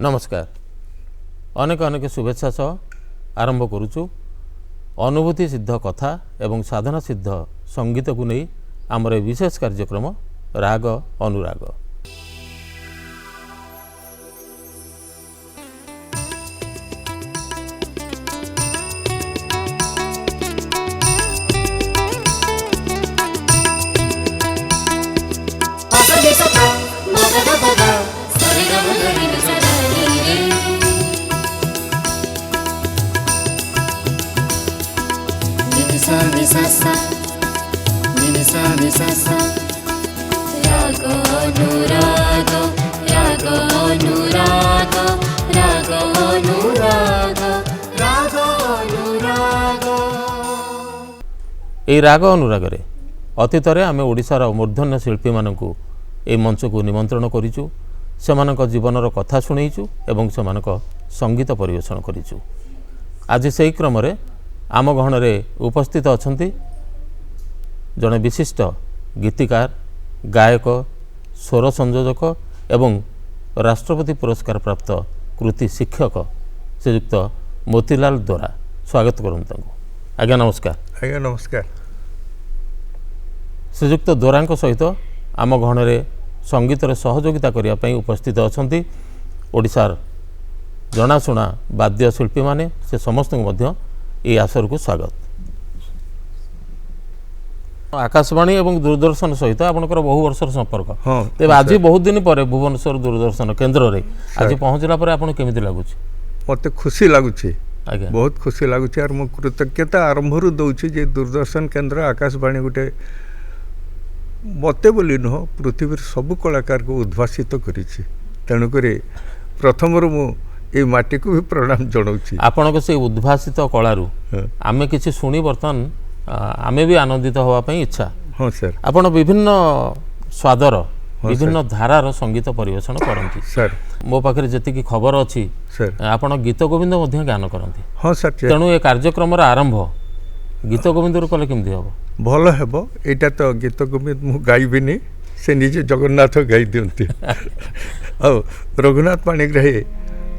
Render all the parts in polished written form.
नमस्कार अनेक अनेक शुभेच्छा सह आरंभ करुचु अनुभूति सिद्ध कथा एवं साधना सिद्ध संगीत को नहीं आमर विशेष कार्यक्रम राग अनुराग। এই রাগ অনুরাগরে অতীতরে আমি ওড়িশার মূর্ধন্য শিল্পী মানকু এই মঞ্চকু নিমন্ত্রণ করিছু, সেমানক জীবনর কথা শুনেইছু এবং সেমানক সঙ্গীত পরিবেশন করিছু। আজ সেই ক্রমরে आम गहणरे उपस्थित अछंती जड़े विशिष्ट गीतिकार गायक स्वर संयोजक एवं राष्ट्रपति पुरस्कार प्राप्त कृति शिक्षक श्रीयुक्त मोतीलाल दोरा। स्वागत करूँ आज्ञा नमस्कार। आज्ञा नमस्कार। श्रीयुक्त दोरा सहित आम गहणरे संगीतर सहयोगिता करने उपस्थित अछंती ओडिशार जनाशुना वाद्य शिल्पी माने से समस्त ये आसर को स्वागत। आकाशवाणी एवं दूरदर्शन सहित आपनकर बहु वर्षर संपर्क। हाँ, तेज आज बहुत दिन पर भुवनेश्वर दूरदर्शन केन्द्र रे आज पहुँचला पर आपन केमिति लागुछि? मते खुशी लागुछि, आज्ञा बहुत खुशी लागुछि और मो कृतज्ञता आरंभरू दउछि जे दूरदर्शन केन्द्र आकाशवाणी गोटे मते बोली नुह पृथ्वी सबु कलाकार को उद्भासित करिछि। तेणुकरी प्रथमरु मु ये माटी को भी प्रणाम जनाऊँ। आपण से उद्भासित कलारू आमे किछि सुनी बर्तन आमे भी आनंदित होवाई इच्छा। हाँ सर। आपण विभिन्न स्वादर विभिन्न धारार संगीत परिवेशन करती सर। मो पाखे जी खबर अच्छी सर आपण गीत गोविंद गान करती। हाँ सर। तेणु ये कार्यक्रम आरंभ गीत गोविंद कले केमती हम भल हेब। एटा तो गीत गोविंद मु गाइबिनी, से निजे जगन्नाथ गाई दियंती आ रघुनाथ पाणिग्राही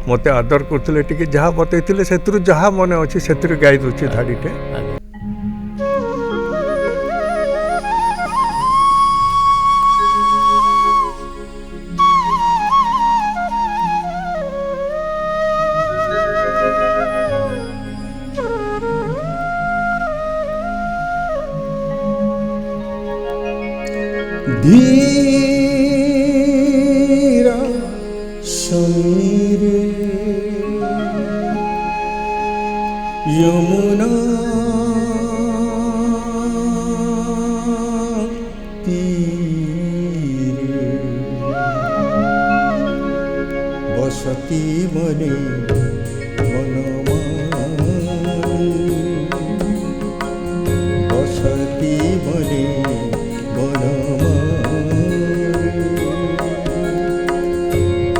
मते आदर करते टिके जहाँ बतई से जहाँ मन अच्छी से गाई दूसरी धाड़ीटे। धीरा समीर यमुना तीर बसती मने मनमानी बसती मने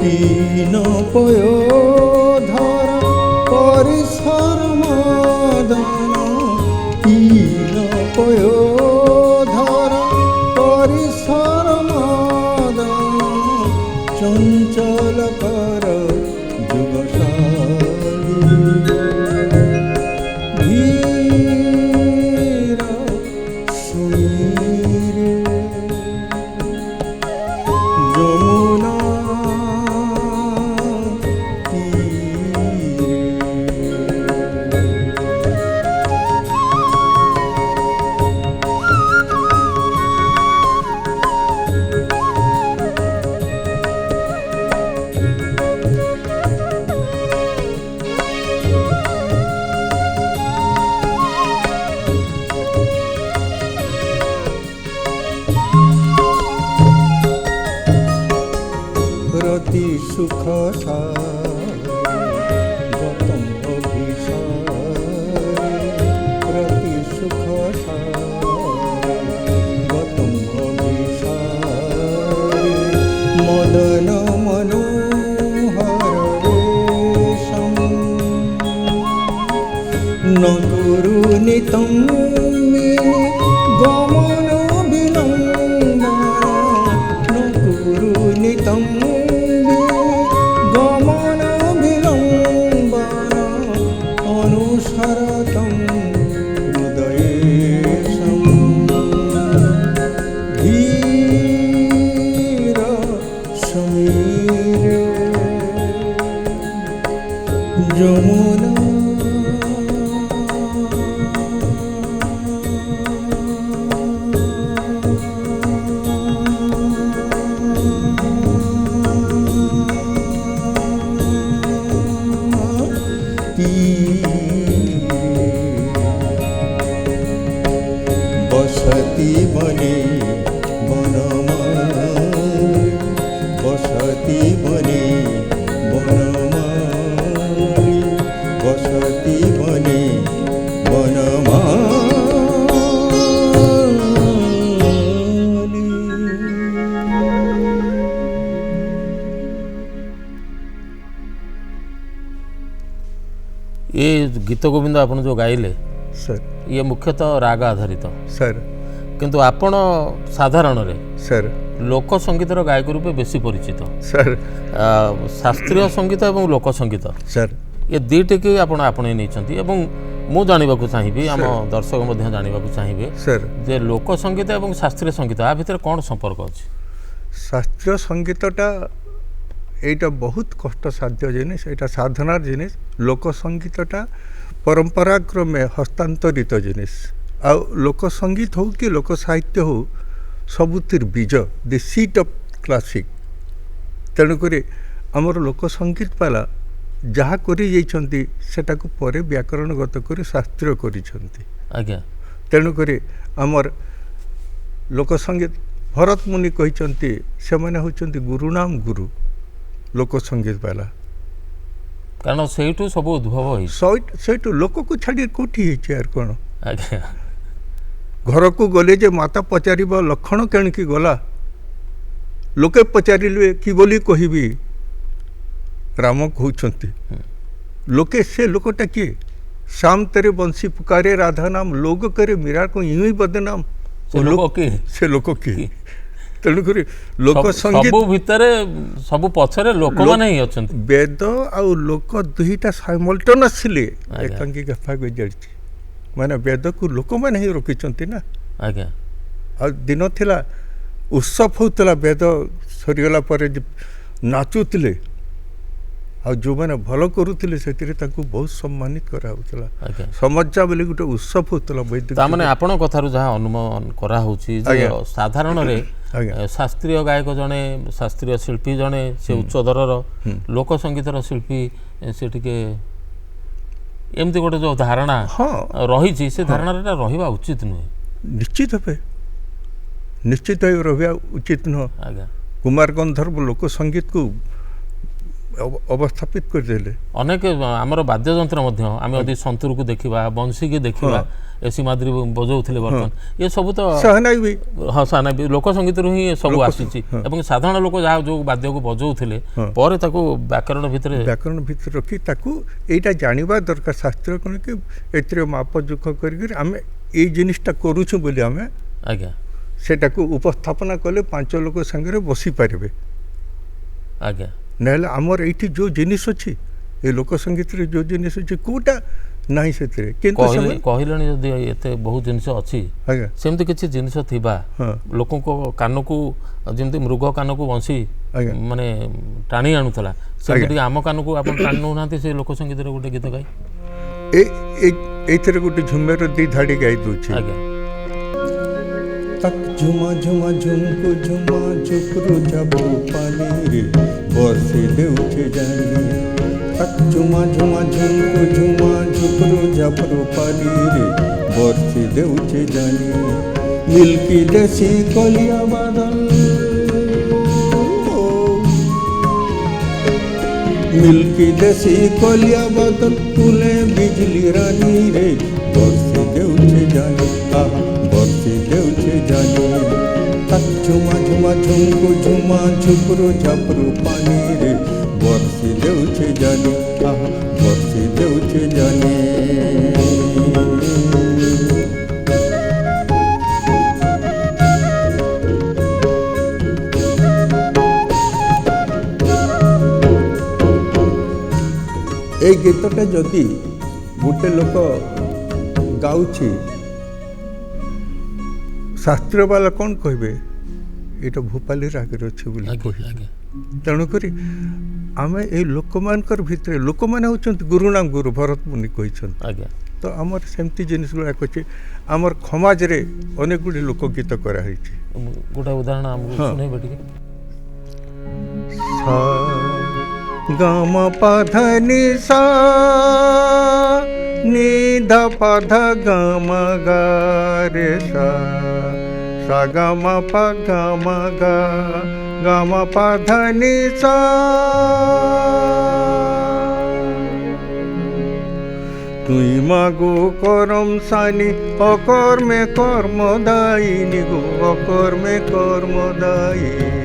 तीन पयो धरा परिसर मदन तीन पयो धरा परिसर मदन चंचल कर जुगशाली धीरा सुनीर यमुना प्रति सुख गतम अभिसारे प्रति सुख गतम अभिसारे मदन मनोहर रेशम न गुरु नितम गमन विलंबन न गुरु नितम गमन ये गीत गोविंद आपण जो गाइले सर ये मुख्यतः राग आधारित सर किंतु आपण साधारण रे सर लोक संगीतर गायक रूपे बेसी परिचित सर शास्त्रीय संगीत एवं लोक संगीत सर ये दुईटी की आपण आपणे नहीं एवं मु जानवाक चाहिए आम दर्शक मध्य जानवाक चाहिए सर जे लोक संगीत एवं शास्त्रीय संगीत आ भितर कौन संपर्क अच्छी शास्त्रीय संगीतटा এইটা বহুত কষ্টসাধ্য জিনিস, এটা সাধনার জিনিস। লোক সংগীতটা পরম্পরা ক্রমে হস্তান্তরিত জিনিস। ଆଉ ଲୋକ ସଙ୍ଗୀତ ହଉ କି ଲୋକ ସାହିତ୍ୟ ହଉ ସବୁଥିର ବୀଜ ଦି ସିଟ୍ ଅଫ୍ କ୍ଲାସିକ୍। ତେଣୁକରି ଆମର ଲୋକ ସଙ୍ଗୀତ ପାଲା ଯାହା କରି ଯାଇଛନ୍ତି ସେଟାକୁ ପରେ ବ୍ୟାକରଣଗତ କରି ଶାସ୍ତ୍ରୀୟ କରିଛନ୍ତି। ଆଜ୍ଞା ତେଣୁକରି ଆମର ଲୋକ ସଙ୍ଗୀତ ଭରତ ମୁନି କହିଛନ୍ତି ସେମାନେ ହେଉଛନ୍ତି ଗୁରୁନାମ ଗୁରୁ ଲୋକ ସଙ୍ଗୀତ ପାଲା। କାରଣ ସେଇଠୁ ସବୁ ଉଦ୍ଭବ ହେଇଛି। ସେଇଠୁ ଲୋକକୁ ଛାଡ଼ି କେଉଁଠି ହେଇଛି ଆର କ'ଣ? ଆଜ୍ଞା ଘରକୁ ଗଲେ ଯେ ମାତା ପଚାରିବ ଲକ୍ଷଣ କେଣିକି ଗଲା, ଲୋକେ ପଚାରିଲେ କି ବୋଲି କହିବି, ରାମ କହୁଛନ୍ତି। ଲୋକେ ସେ ଲୋକଟା କିଏ? ଶ୍ୟାମ ତେରେ ବଂଶୀ ପୁକାରେ ରାଧା ନାମ, ଲୋଗ କରେ ମୀରା को यूं ही बदनाम। ସେ ଲୋକ କିଏ? ତେଣୁକରି ଲୋକ ସଙ୍ଗୀତ ସବୁ ଭିତରେ ସବୁ ପଛରେ ଲୋକମାନେ ହିଁ ଅଛନ୍ତି। ବେଦ ଆଉ ଲୋକ ଦୁଇଟା ସାଇମଲ୍ଟେନିୟସଲି ଏକାଙ୍କି ଗଫାକୁ ଯାଇଛି। ମାନେ ବେଦକୁ ଲୋକମାନେ ହିଁ ରଖିଛନ୍ତି ନା। ଆଜ୍ଞା ଆଉ ଦିନ ଥିଲା ଉତ୍ସବ ହେଉଥିଲା, ବେଦ ସରିଗଲା ପରେ ନାଚୁଥିଲେ, ଆଉ ଯେଉଁମାନେ ଭଲ କରୁଥିଲେ ସେଥିରେ ତାଙ୍କୁ ବହୁତ ସମ୍ମାନିତ କରାହେଉଥିଲା। ସମଜ୍ଜା ବୋଲି ଗୋଟେ ଉତ୍ସବ ହେଉଥିଲା ବୈଦିକ। ତାମାନେ ଆପଣଙ୍କ କଥାରୁ ଯାହା ଅନୁମାନ କରାହେଉଛି ଯେ ସାଧାରଣରେ ଶାସ୍ତ୍ରୀୟ ଗାୟକ ଜଣେ, ଶାସ୍ତ୍ରୀୟ ଶିଳ୍ପୀ ଜଣେ, ସେ ଉଚ୍ଚ ଦରର ଲୋକ ସଙ୍ଗୀତର ଶିଳ୍ପୀ ସେ ଟିକେ ଏମିତି ଗୋଟେ ଯେଉଁ ଧାରଣା ରହିଛି ସେ ଧାରଣାଟା ରହିବା ଉଚିତ ନୁହେଁ। ନିଶ୍ଚିତ ଭାବେ ନିଶ୍ଚିତ ଭାବେ ରହିବା ଉଚିତ ନୁହଁ। ଆଜ୍ଞା କୁମାର ଗନ୍ଧର୍ବ ଲୋକ ସଙ୍ଗୀତକୁ ଅବସ୍ଥାପିତ କରିଦେଲେ। ଅନେକ ଆମର ବାଦ୍ୟଯନ୍ତ୍ର ମଧ୍ୟ ଆମେ ଯଦି ସନ୍ତୁରକୁ ଦେଖିବା, ବଂଶୀକି ଦେଖିବା, ଏସି ମାଦ୍ରୀ ବଜାଉଥିଲେ ବର୍ତ୍ତମାନ ଏସବୁ ତ ସହନାଇ ବି ସହନାଇ ବି ଲୋକ ସଙ୍ଗୀତରୁ ହିଁ ଏସବୁ ଆସିଛି। ଏବଂ ସାଧାରଣ ଲୋକ ଯାହା ଯେଉଁ ବାଦ୍ୟକୁ ବଜାଉଥିଲେ ପରେ ତାକୁ ବ୍ୟାକରଣ ଭିତରେ ରଖି ତାକୁ ଏଇଟା ଜାଣିବା ଦରକାର ଶାସ୍ତ୍ରୀୟ କ'ଣ କି ଏଥିରେ ମାପ ଯୁଖ କରିକି ଆମେ ଏଇ ଜିନିଷଟା କରୁଛୁ ବୋଲି ଆମେ ଆଜ୍ଞା ସେଟାକୁ ଉପସ୍ଥାପନା କଲେ ପାଞ୍ଚ ଲୋକ ସାଙ୍ଗରେ ବସିପାରିବେ। ଆଜ୍ଞା ନହେଲେ ଆମର ଏଇଠି ଯେଉଁ ଜିନିଷ ଅଛି ଏ ଲୋକ ସଙ୍ଗୀତରେ ଯେଉଁ ଜିନିଷ ଅଛି କେଉଁଟା ନାହିଁ ସେଥିରେ। କିନ୍ତୁ କହିଲେଣି ଯଦି ଏତେ ବହୁତ ଜିନିଷ ଅଛି, ସେମିତି କିଛି ଜିନିଷ ଥିବା ଲୋକଙ୍କ କାନକୁ ଯେମିତି ମୃଗ କାନକୁ ବଂଶୀ ମାନେ ଟାଣି ଆଣୁଥିଲା, ସେମିତି ଆମ କାନକୁ ଆପଣ ଟାଣି ନେଉନାହାନ୍ତି ସେ ଲୋକ ସଙ୍ଗୀତରେ ଗୋଟେ ଗୀତ ଗାଇ? ଏଇଥିରେ ଗୋଟେ ଝୁମର ଦି ଧାଡ଼ି ଗାଇ ଦେଉଛି। ଆଜ୍ଞା तक झुमा झुमा झुमको झुमा झुकरू जाबो पानी रे बरसे देउछे जानी। तक झुमा झुमा झुमको झुमा झुकरू जाबो पानी रे बरसे देउछे जानी। मिल्की देसी कलिया बादल मिल्की देसी कलिया बादल फूले बिजली रानी रे बरसे देउछे जानी। बरसे देउछे जानी। तक झुमा झुमा झुमको झुमा झुपरू झापरू पानी रे बरसे देउछे जानी। बरसे देउछे जानी। এই গীতটা যদি গোটে লোক গাউছি ଶାସ୍ତ୍ରୀୟ ବାଲା କ'ଣ କହିବେ ଏଇଟା ଭୋପାଲି ରାଗରେ ଅଛି ବୋଲି କହିବେ। ତେଣୁକରି ଆମେ ଏଇ ଲୋକମାନଙ୍କର ଭିତରେ ଲୋକମାନେ ହେଉଛନ୍ତି ଗୁରୁନାମ ଗୁରୁ ଭରତ ମୁନି କହିଛନ୍ତି। ତ ଆମର ସେମିତି ଜିନିଷ ଗୁଡ଼ାକ ଅଛି। ଆମର ସମାଜରେ ଅନେକ ଗୁଡ଼ିଏ ଲୋକଗୀତ କରାହେଇଛି। ଗୋଟେ ଉଦାହରଣ ଆମକୁ ଶୁଣେଇବେ ଟିକେ? ଗମ ପଧ ନିଶା ନିଧ ପଧ ଗମ ଗା ରେ ସା सा ग म प ग म ग ग म प ध नि सा। তুই মাগো করম সানি অকর্মে কর্মদায়িনী গো অকর্মে কর্মদায়িনী।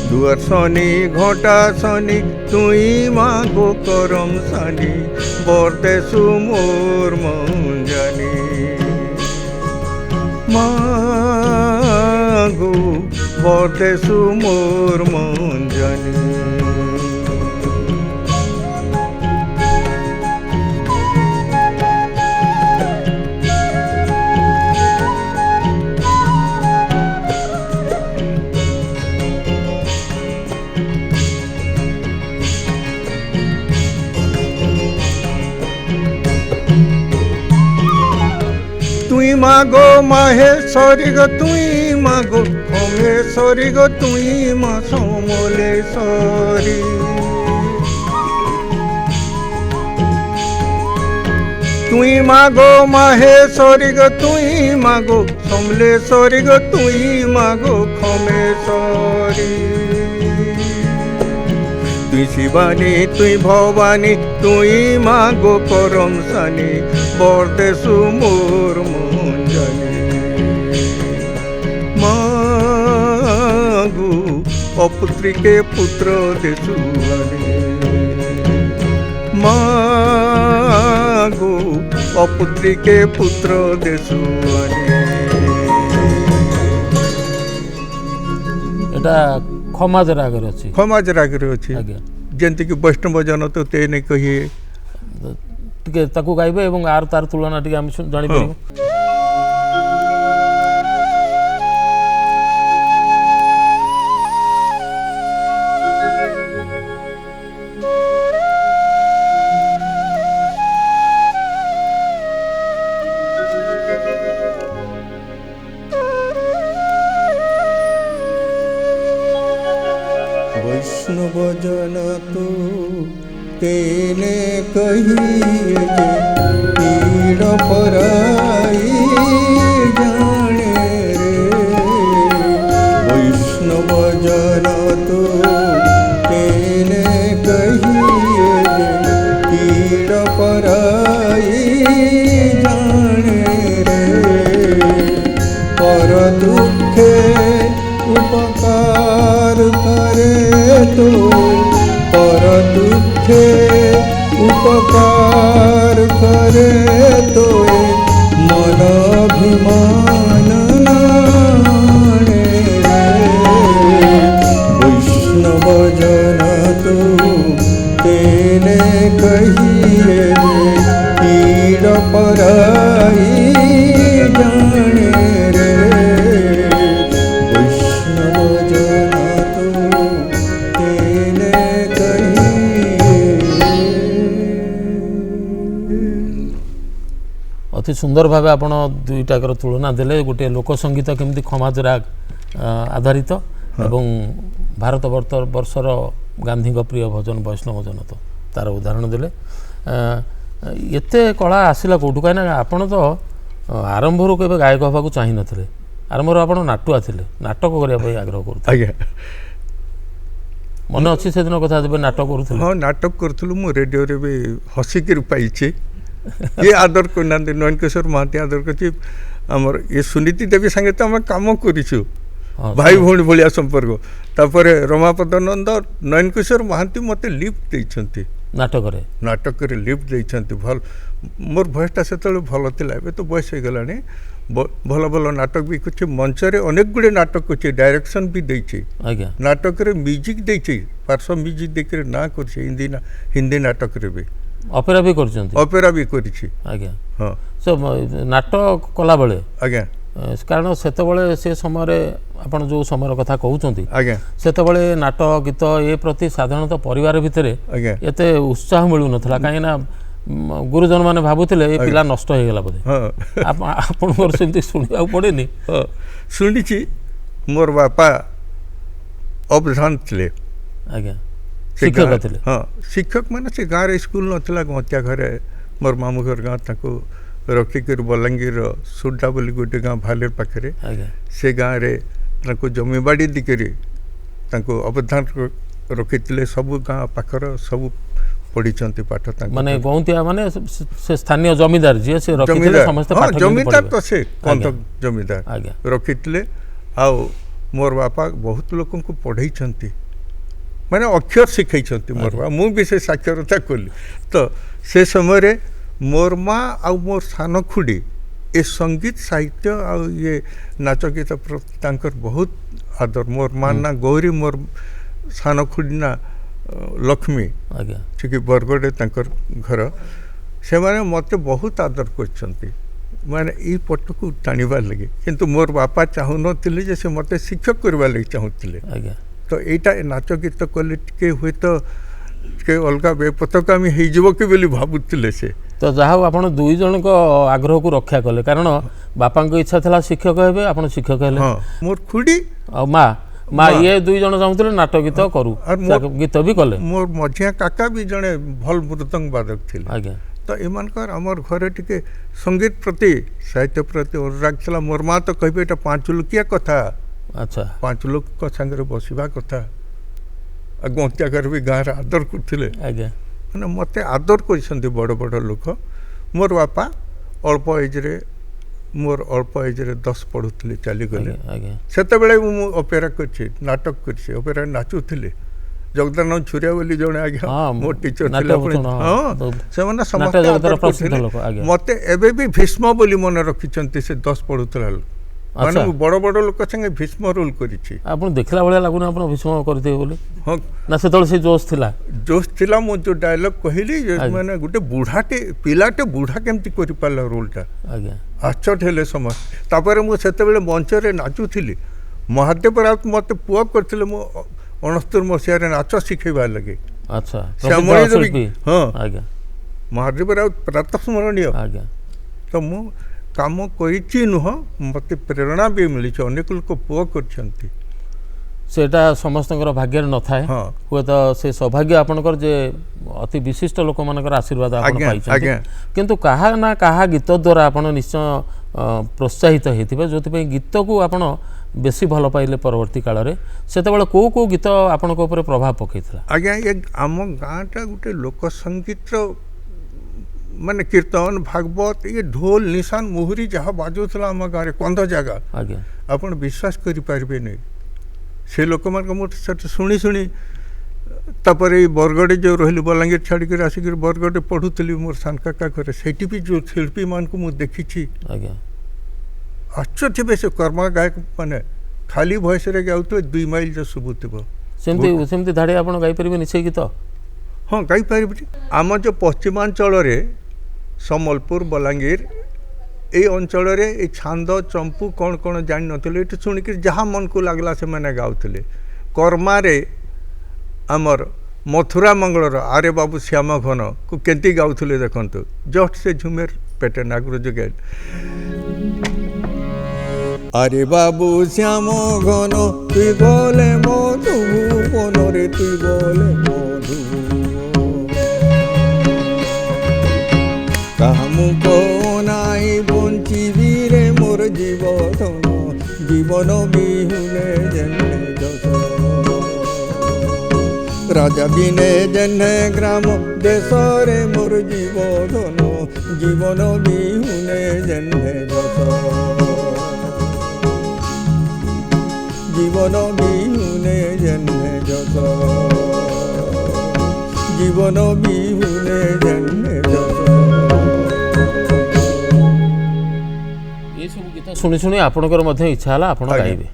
দুয়ার শনি ঘটা শনি তুই মাগো করম সানি বরদেশু মোর মন জানি মাগো বরদেশু মোর মন জানি তুই মাগো মাহেশ্বরী গো তুই মাগো অমেশ্বরী গো তুই মা সমলেশ্বরী তুই মাগো মাহেশ্বরী গো তুই মাগো সমলেশ্বরী গো তুই মাগো ক্ষমেশ্বরী তুই শিবানী তুই ভবানী তুই মাগো করম সানি বরদেশু মোর মন জানি মাগো অপুত্রীকে পুত্র দেশু আনি মাগো অপুত্রীকে পুত্র দেশু আনি এটা ଖମାଜ ରାଗରେ ଅଛି ଖମାଜ ରାଗରେ ଅଛି ଆଜ୍ଞା ଯେମିତିକି ବୈଷ୍ଣବ ଜନ ତ ତେନେ କହି ଟିକେ ତାକୁ ଗାଇବେ ଏବଂ ଆର ତାର ତୁଳନା ଟିକେ ଆମେ ଜାଣିପାରିବୁ वैष्णव जन तो तेने कहिए जे पीड़ पराई जाने रे वैष्णव जन तो तेने कहिए जे पीड़ पराई जाने रे पर दुखे उपकार करे तो पर दुखे उपकार करे तो मन अभिमान नाणे वैष्णव जन तो तेने कहिए पीड़ पराई जाने रे वैष्णव जन तो तेने ଅତି ସୁନ୍ଦର ଭାବେ ଆପଣ ଦୁଇଟାକର ତୁଳନା ଦେଲେ ଗୋଟିଏ ଲୋକସଙ୍ଗୀତ କେମିତି ଖମାଜ ରାଗ ଆଧାରିତ ଏବଂ ଭାରତ ବର୍ଷର ଗାନ୍ଧୀଙ୍କ ପ୍ରିୟ ଭଜନ ବୈଷ୍ଣବ ଜନତ ତାର ଉଦାହରଣ ଦେଲେ ଏତେ କଳା ଆସିଲା କେଉଁଠୁ କାହିଁକିନା ଆପଣ ତ ଆରମ୍ଭରୁ କେବେ ଗାୟକ ହେବାକୁ ଚାହିଁନଥିଲେ ଆରମ୍ଭରୁ ଆପଣ ନାଟୁଆ ଥିଲେ ନାଟକ କରିବା ପାଇଁ ଆଗ୍ରହ କରୁଥିଲେ ଆଜ୍ଞା ମନେ ଅଛି ସେଦିନ କଥା ଯେବେ ନାଟକ କରୁଥିଲେ ହଁ ନାଟକ କରୁଥିଲୁ ମୁଁ ରେଡ଼ିଓରେ ବି ହସିକିରି ପାଇଛି ଇଏ ଆଦର କରିନାହାନ୍ତି ନୟନ କିଶୋର ମହାନ୍ତି ଆଦର କରିଛି ଆମର ଇଏ ସୁନୀତି ଦେବୀ ସାଙ୍ଗେ ତ ଆମେ କାମ କରିଛୁ ଭାଇ ଭଉଣୀ ଭଳିଆ ସମ୍ପର୍କ ତାପରେ ରମାପଦ ନନ୍ଦ ନୟନ କିଶୋର ମହାନ୍ତି ମୋତେ ଲିଫ୍ଟ ଦେଇଛନ୍ତି ନାଟକରେ ଲିଫ୍ଟ ଦେଇଛନ୍ତି ଭଲ ମୋର ଭଏସଟା ସେତେବେଳେ ଭଲ ଥିଲା ଏବେ ତ ବୟସ ହେଇଗଲାଣି ଭଲ ଭଲ ନାଟକ ବି କରିଛି ମଞ୍ଚରେ ଅନେକ ଗୁଡ଼ିଏ ନାଟକ କରିଛି ଡାଇରେକ୍ସନ୍ ବି ଦେଇଛି ନାଟକରେ ମ୍ୟୁଜିକ୍ ଦେଇଛି ପାର୍ଶ୍ୱ ମ୍ୟୁଜିକ୍ ଦେଇକରି ନାଁ କରିଛି ହିନ୍ଦୀ ନାଟକରେ ବି ଅପେରା ବି କରିଛନ୍ତି ଅପେରା ବି କରିଛି ଆଜ୍ଞା ହଁ ସେ ନାଟକ କଲାବେଳେ ଆଜ୍ଞା କାରଣ ସେତେବେଳେ ସେ ସମୟରେ ଆପଣ ଯେଉଁ ସମୟର କଥା କହୁଛନ୍ତି ଆଜ୍ଞା ସେତେବେଳେ ନାଟ ଗୀତ ଏ ପ୍ରତି ସାଧାରଣତଃ ପରିବାର ଭିତରେ ଆଜ୍ଞା ଏତେ ଉତ୍ସାହ ମିଳୁନଥିଲା କାହିଁକିନା ଗୁରୁଜନ ମାନେ ଭାବୁଥିଲେ ଏ ପିଲା ନଷ୍ଟ ହେଇଗଲା ବୋଧେ ଆପଣଙ୍କର ସେମିତି ଶୁଣିବାକୁ ପଡ଼େନି ଶୁଣିଛି ମୋର ବାପା ଅବଧାନ ଥିଲେ ଆଜ୍ଞା ଶିକ୍ଷକ ଥିଲେ ହଁ ଶିକ୍ଷକ ମାନେ ସେ ଗାଁରେ ସ୍କୁଲ ନଥିଲା ଗନ୍ତିଆ ଘରେ ମୋର ମାମୁଁ ଘର ଗାଁ ତାଙ୍କୁ ରଖିକରି ବଲାଙ୍ଗୀରର ସୁଡ୍ଡା ବୋଲି ଗୋଟେ ଗାଁ ଭାଲେର ପାଖରେ ସେ ଗାଁରେ ତାଙ୍କୁ ଜମିବାଡ଼ି ଦେଇକରି ତାଙ୍କୁ ଅବଦାନ ରଖିଥିଲେ ସବୁ ଗାଁ ପାଖର ସବୁ ପଢ଼ିଛନ୍ତି ପାଠ ତାଙ୍କ ମାନେ ଗୌନ୍ତିଆ ମାନେ ସେ ସ୍ଥାନୀୟ ଜମିଦାର ଯିଏ ସେ ରଖିଥିଲେ ସମସ୍ତେ ପାଠ ଜମିଦାର ତ ସେ କନ୍ଧ ଜମିଦାର ରଖିଥିଲେ ଆଉ मोर बापा बहुत लोक को पढ़ाई माने अक्षर शिखाई मोर बापा मु भी से साक्षरता कली तो से समय मोर माँ आ मोर सान खुड़ी ए संगीत साहित्य आ ये नाच गीत प्रति तांकर बहुत आदर मोर माँ ना गौरी मोर सान खुड़ी ना लक्ष्मी ठीक बरगड़े तांकर घर से माने मते बहुत आदर कर माने ई पट को टाणीबार लगे किंतु मोर बापा चाहू नथिले जे से मते शिक्षक करबा लगे चाहूतिले तो एटा नाच गीत कले टिके हुए तो के अलगा बेपतकामी हो जीव कि बोली भाबुतिले से तो जहाँ आपण दुई जन को आग्रह को रक्षा कले कारण बापा को इच्छा था शिक्षक हेबे आपण शिक्षक हेले हाँ मोर खुड़ी और माँ ये दुई जन चाहूले नाटक गीत करू गीत भी कले मोर मझिया काका भी जड़े भल मृदंग बादक थे आज्ञा तो एमानकर आमर घरे टिके संगीत प्रति साहित्य प्रति अनुराग छला मोर माँ तो कहबे एटा पांच लोकिया कथा अच्छा 5 लोक संगे बसवा कथा गंत्याकर भी गाँव आदर करते मैंने मत आदर कर बड़ बड़ लोक मोर बापा अल्प एज्रे मोर अल्प एज्रे 10 पढ़ुले चलीगले से अपेरा कर नाटक कर नाचुले जगदानंद छुरिया बोली जड़े आज्ञा मो टीचर हाँ से समस्त मत एबे भी भीष्म बोली मन रखिंट से 10 पढ़ुला माने बड़ बड़ लोक संगे भीष्म रोल करिछि आपन देखला भले लागुन आपन भीष्म करते बोले हां ना से तळ से जोश थिला मो जो डायलॉग कहली माने गुटे बूढ़ाटे पिलाटे बूढ़ा केमति करि पाला रोलटा आज्ञा आश्चर्य हेले समस्त तापर मु सेते बेले मंच रे नाचुथिली महादेव राउत मते पुआ करथिले मो 69 मसिया रे नाच सिखेबा लगे अच्छा हां आज्ञा महादेव राउत प्रातः स्मरणीय आज्ञा तो मु काम करिछि नुह मते प्रेरणा भी मिली अनेक लोक पुआ करछंती सेटा समस्तଙ୍କର ଭାଗ୍ୟରେ ନଥାଏ ହୁଏତ ସେ ସୌଭାଗ୍ୟ ଆପଣଙ୍କର ଯେ ଅତି ବିଶିଷ୍ଟ ଲୋକମାନଙ୍କର ଆଶୀର୍ବାଦ ଆପଣ ପାଇଛନ୍ତି କିନ୍ତୁ କାହା ନା କାହା ଗୀତ ଦ୍ୱାରା ଆପଣ ନିଶ୍ଚୟ ପ୍ରୋତ୍ସାହିତ ହେଇଥିବେ ଯୋଉଥିପାଇଁ ଗୀତକୁ ଆପଣ ବେଶୀ ଭଲ ପାଇଲେ ପରବର୍ତ୍ତୀ କାଳରେ ସେତେବେଳେ କୋଉ କୋଉ ଗୀତ ଆପଣଙ୍କ ଉପରେ ପ୍ରଭାବ ପକେଇଥିଲା ଆଜ୍ଞା ଏ ଆମ ଗାଁଟା ଗୋଟେ ଲୋକ ସଙ୍ଗୀତର माने कीर्तन भागवत ये ढोल निशान मुहुरी जहाँ बाजुला आम गाँव कंध जगह आज्ञा आपण विश्वास करें नहीं से लोक मान शुणी शुणी तापर बरगड़े जो रही बलांगीर छाड़िक आसिक बरगड़े पढ़ुली मोर सान काका घर से भी जो शिल्पी मान को मुझे देखी आज्ञा आश्चर्य से कर्मा गायक माने खाली भयस गाँव 2 माइल जो शुभुव सेमती धाड़े आप गाईपर निश्चय गीत हाँ गाईपारि आम जो पश्चिमांचल सम्बलपुर बलांगीर ये अंचल ये छांद चंपू कौन कौन जान नी शुणिक जहाँ मन को लगला से मैंने गाँवले कर्मारे आमर मथुरा मंगलर आरे बाबू श्याम घन को केंती गाँवले देखु जस्ट से झुमेर पेटे नागर जगह आरे बाबू श्याम घन तुई बोले मधु मनरे तुई बोले मधु कामु को नाई बंचिबी रे मोर जीवन जीवन बिहुने जन्मे जस राजा बिने जन्मे ग्राम देश रे मोर जीवन जीवन बिहुने जन्मे जस जीवन बिहुने जन्मे जस जीवन बिहुने जन्मे जस शुणी शुणी आपणकर इच्छा है आप गाइबे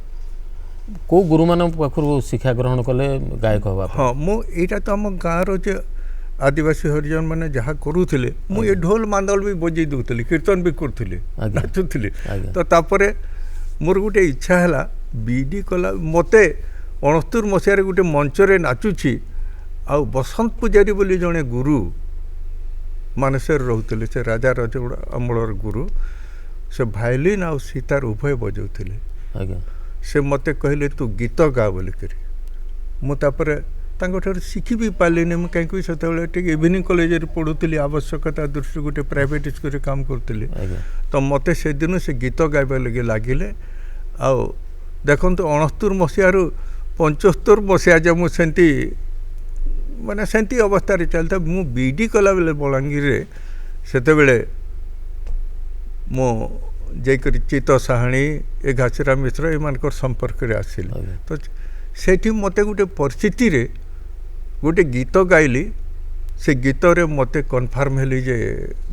को गुरु मान पाखु शिक्षा ग्रहण कले गायक हवा हाँ मुझा तो आम गाँव जो आदिवासी हरिजन मैंने जहाँ करूले मुझे ढोल मांदल भी बजे दूसरी कीर्तन भी करूली नाचुली तो तापर मोर गोटे इच्छा है बीडी कला मत 69 मसीह गोटे मंचरे नाचुची आ बसंत पूजारी बोली जड़े गुरु मानसर रोते से राजा रजगड़ा अमलर गुरु से भायोलिन आ सितार उभय बजाउले से मते कहले तू गीत गा बोल करी मुझे शिखी भी पार्लिनी मुझे कहीं से इवनिंग कॉलेज पढ़ुली आवश्यकता दृष्टि गोटे प्राइवेट स्कूल काम करुली तो मत से दिन से गीत गाइबा लगे लगिले आ देखु 69 मसीह 75 मसीहा जब मुझे माने सेंती अवस्था चलता मु बीडी कला बेले बलांगीर से मो ଯାଇକରି ଚିତ ସାହାଣୀ ଏ ଘାସିରା ମିଶ୍ର ଏମାନଙ୍କର ସମ୍ପର୍କରେ ଆସିଲେ ଆଜ୍ଞା। ତ ସେଇଠି ମୋତେ ଗୋଟେ ପରିସ୍ଥିତିରେ ଗୋଟେ ଗୀତ ଗାଇଲି ସେ ଗୀତରେ ମୋତେ କନଫର୍ମ ହେଲି ଯେ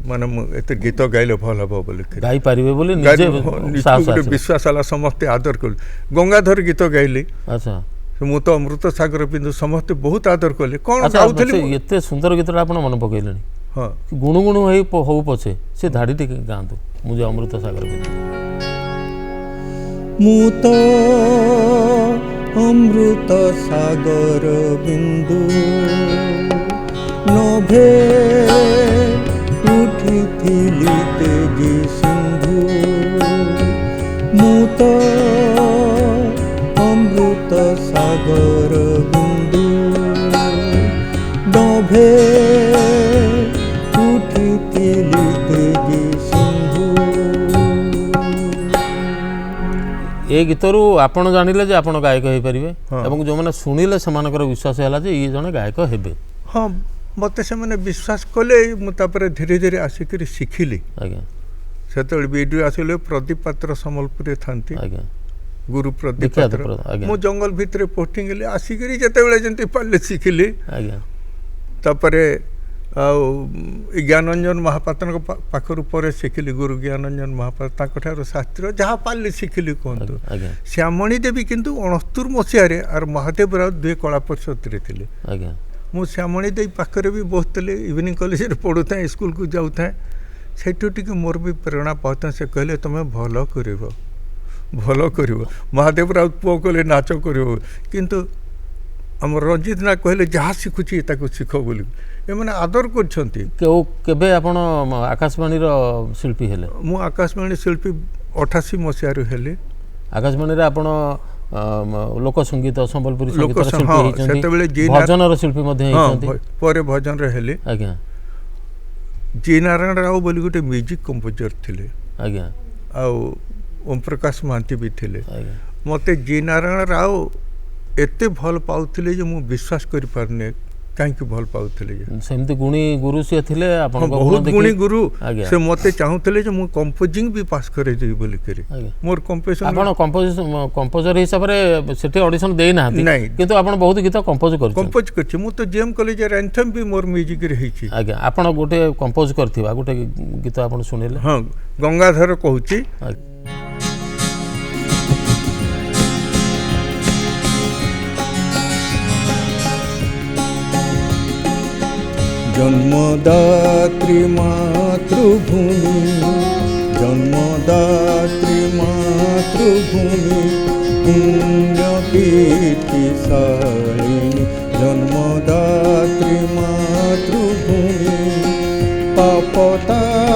ମାନେ ମୁଁ ଏତେ ଗୀତ ଗାଇଲେ ଭଲ ହେବ ବୋଲି ଗାଇପାରିବେ ବୋଲି ନିଜେ ସାହସ ଗୋଟେ ଆସିଲା। ବିଶ୍ୱାସ ହେଲା ସମସ୍ତେ ଆଦର କଲେ ଗଙ୍ଗାଧର ଗୀତ ଗାଇଲି ଆଚ୍ଛା ମୁଁ ତ ଅମୃତ ସାଗର ବିନ୍ଦୁ ସମସ୍ତେ ବହୁତ ଆଦର କଲେ କ'ଣ ଆଚ୍ଛା ଗାଉଥିଲି ସେ ଏତେ ସୁନ୍ଦର ଗୀତଟା ଆପଣ ମନେ ପକେଇଲେଣି ହଁ ଗୁଣୁଗୁଣୁ ହେଇ ହଉ ପଛେ ସେ ଧାଡ଼ି ଟିକେ ଗାଆନ୍ତୁ ମୁଁ ଯେ ଅମୃତ ସାଗର ବିନ୍ଦୁ। ମୁଁ ତ ଅମୃତ ସାଗର ବିନ୍ଦୁ ନଭେ ଉଠିଥିଲି ତେଜି ସିନ୍ଧୁ ମୁଁ ତ ଅମୃତ ସାଗର ବିନ୍ଦୁ ନଭେ ଉଠିଥିଲି ତେଜି ସିନ୍ଧୁ। ଏ ଗୀତରୁ ଆପଣ ଜାଣିଲେ ଯେ ଆପଣ ଗାୟକ ହେଇପାରିବେ ହଁ। ଏବଂ ଯେଉଁମାନେ ଶୁଣିଲେ ସେମାନଙ୍କର ବିଶ୍ୱାସ ହେଲା ଯେ ଇଏ ଜଣେ ଗାୟକ ହେବେ। ହଁ ମୋତେ ସେମାନେ ବିଶ୍ୱାସ କଲେ ମୁଁ ତାପରେ ଧୀରେ ଧୀରେ ଆସିକରି ଶିଖିଲି ଆଜ୍ଞା ସେତେବେଳେ ବିଡ଼ିଓ ଆସିଲେ ପ୍ରଦୀପ ପାତ୍ର ସମ୍ବଲପୁରରେ ଥାନ୍ତି ଆଜ୍ଞା ଗୁରୁ ପ୍ରଦୀପ ବିଖ୍ୟାତ ପାତ୍ର ଆଜ୍ଞା ମୁଁ ଜଙ୍ଗଲ ଭିତରେ ପୋଷ୍ଟିଂ ହେଲି ଆସିକରି ଯେତେବେଳେ ଯେମିତି ପାରିଲେ ଶିଖିଲି ଆଜ୍ଞା ତାପରେ ଆଉ ଜ୍ଞାନରଞ୍ଜନ ମହାପାତ୍ରଙ୍କ ପାଖରୁ ପରେ ଶିଖିଲି ଗୁରୁ ଜ୍ଞାନରଞ୍ଜନ ମହାପାତ୍ର ତାଙ୍କଠାରୁ ଶାସ୍ତ୍ର ଯାହା ପାରିଲି ଶିଖିଲି କୁହନ୍ତୁ ଆଜ୍ଞା ଶ୍ୟାମଣୀ ଦେବୀ କିନ୍ତୁ 69 ମସିହାରେ ଆର୍ ମହାଦେବ ରାଉତ ଦୁହେଁ କଳା ପରିଷଦରେ ଥିଲେ ଆଜ୍ଞା ମୁଁ ଶ୍ୟାମଣୀ ଦେବୀ ପାଖରେ ବି ବସୁଥିଲି ଇଭିନିଂ କଲେଜରେ ପଢ଼ୁଥାଏ ସ୍କୁଲକୁ ଯାଉଥାଏ ସେଇଠୁ ଟିକେ ମୋର ବି ପ୍ରେରଣା ପାଉଥାଏ ସେ କହିଲେ ତୁମେ ଭଲ କରିବ ମହାଦେବ ରାଉତ ପୁଅ କହିଲେ ନାଚ କରିବ କିନ୍ତୁ ଆମ ରଞ୍ଜିତ ନାଗ କହିଲେ ଯାହା ଶିଖୁଛି ତାକୁ ଶିଖ ବୋଲି ଏମାନେ ଆଦର କରିଛନ୍ତି। କେବେ ଆପଣ ଆକାଶବାଣୀର ଶିଳ୍ପୀ ହେଲେ? ମୁଁ ଆକାଶବାଣୀ ଶିଳ୍ପୀ 88 ମସିହାରୁ ହେଲି। ଆକାଶବାଣୀରେ ଆପଣ ଲୋକସଙ୍ଗୀତ ସମ୍ବଲପୁରୀ ସଙ୍ଗୀତର ଶିଳ୍ପୀ ହଁ ହେଇଛନ୍ତି, ସେତେବେଳେ ଭଜନର ଶିଳ୍ପୀ ମଧ୍ୟ ହେଇଛନ୍ତି। ପରେ ଭଜନରେ ହେଲି। ଆଜ୍ଞା ଜି ନାରାୟଣ ରାଓ ବୋଲି ଗୋଟେ ମ୍ୟୁଜିକ୍ କମ୍ପୋଜର ଥିଲେ ଆଜ୍ଞା ଆଉ ଓମ୍ ପ୍ରକାଶ ମହାନ୍ତି ବି ଥିଲେ। ଆଜ୍ଞା ମୋତେ ଜି ନାରାୟଣ ରାଓ ଏତେ ଭଲ ପାଉଥିଲେ ଯେ ମୁଁ ବିଶ୍ୱାସ କରିପାରୁନି କାହିଁକି ଭଲ ପାଉଥିଲେ ଯେ ସେମିତି ଗୁଣୀ ଗୁରୁ ସିଏ ଥିଲେ ଆପଣଙ୍କ ବହୁତ ଗୁଣୀ ଗୁରୁ ଆଜ୍ଞା ସେ ମୋତେ ଚାହୁଁଥିଲେ ଯେ ମୁଁ କମ୍ପୋଜିଂ ବି ପାସ୍ କରେଇଦେବି ବୋଲିକରି ଆଜ୍ଞା ମୋର କମ୍ପୋଜିସନ୍ ଆପଣ କମ୍ପୋଜର ହିସାବରେ ସେଠି ଅଡିସନ୍ ଦେଇନାହାନ୍ତି ନାଇଁ କିନ୍ତୁ ଆପଣ ବହୁତ ଗୀତ କମ୍ପୋଜ କରିଛନ୍ତି। କମ୍ପୋଜ କରିଛି ମୁଁ ତ ଜିଏମ୍ କଲେଜରେ ଆନ୍ଥେମ୍ ବି ମୋର ମ୍ୟୁଜିକ୍ରେ ହେଇଛି। ଆଜ୍ଞା ଆପଣ ଗୋଟେ କମ୍ପୋଜ କରିଥିବା ଗୋଟେ ଗୀତ ଆପଣ ଶୁଣିଲେ? ହଁ ଗଙ୍ଗାଧର କହୁଛି जन्मदात्री मातृभूमि जन्मदात्री मातृभूमि पुण्यकीर्तिशालिनी जन्मदात्री मातृभूमि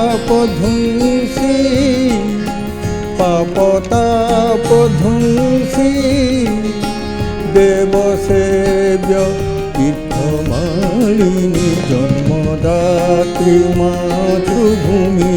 पापतापध्वंसी देवसेव्य तीर्थमालिनी जन्मदात्री मातृभूमि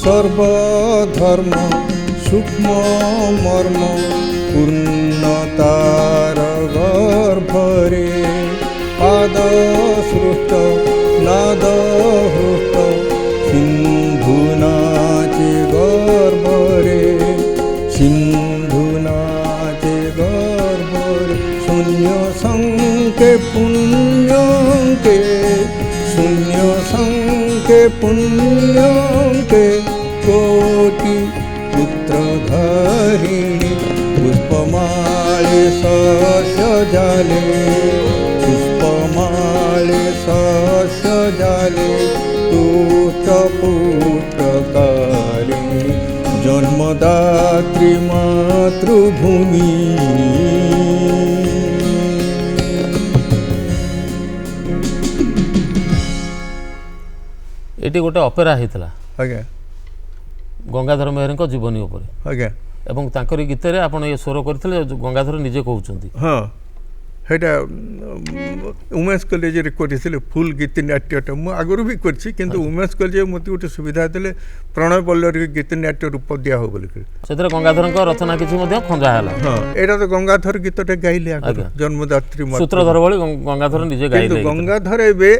सर्वधर्म सूक्ष्म मर्म पूर्णतार गर्भरे पादसृष्ट नादहृष्ट सिन्धुनाचे गर्भरे सिन्धुनाचे गर्भरे शून्य संके पुण्यंके शून्य संके पुण्यंके कोटि पुत्रधारिणी पुष्पमाळे सस्य जाले पुष्पमाळे सस्य जाले तुष्टपुत्रकारिणी जन्मदात्री मातृभूमि ଏଠି ଗୋଟେ ଅପେରା ହେଇଥିଲା ଆଜ୍ଞା ଗଙ୍ଗାଧର ମେହେରଙ୍କ ଜୀବନୀ ଉପରେ। ଆଜ୍ଞା ଏବଂ ତାଙ୍କରି ଗୀତରେ ଆପଣ ଏ ସ୍ୱର କରିଥିଲେ ଗଙ୍ଗାଧର ନିଜେ କହୁଛନ୍ତି। ହଁ ସେଇଟା ଉମେନ୍ସ କଲେଜରେ କରିଥିଲେ ଫୁଲ୍ ଗୀତିନାଟ୍ୟଟା ମୁଁ ଆଗରୁ ବି କରିଛି, କିନ୍ତୁ ଉମେନ୍ସ କଲେଜରେ ମୋତେ ଗୋଟେ ସୁବିଧା ଦେଲେ ପ୍ରଣୟ ବଲ୍ଲରୀ ଗୀତିନାଟ୍ୟ ରୂପ ଦିଆ ହବ ବୋଲିକରି ସେଥିରେ ଗଙ୍ଗାଧରଙ୍କ ରଚନା କିଛି ମଧ୍ୟ ଖଞ୍ଜା ହେଲା। ହଁ ଏଇଟା ତ ଗଙ୍ଗାଧର ଗୀତଟା ଗାଇଲେ ଆଗରୁ ଜନ୍ମଦାତ୍ରୀ ସୂତ୍ରଧର ଭଳି ଗଙ୍ଗାଧର ନିଜେ କିନ୍ତୁ ଗାଇଲେ। ଗଙ୍ଗାଧର ଏବେ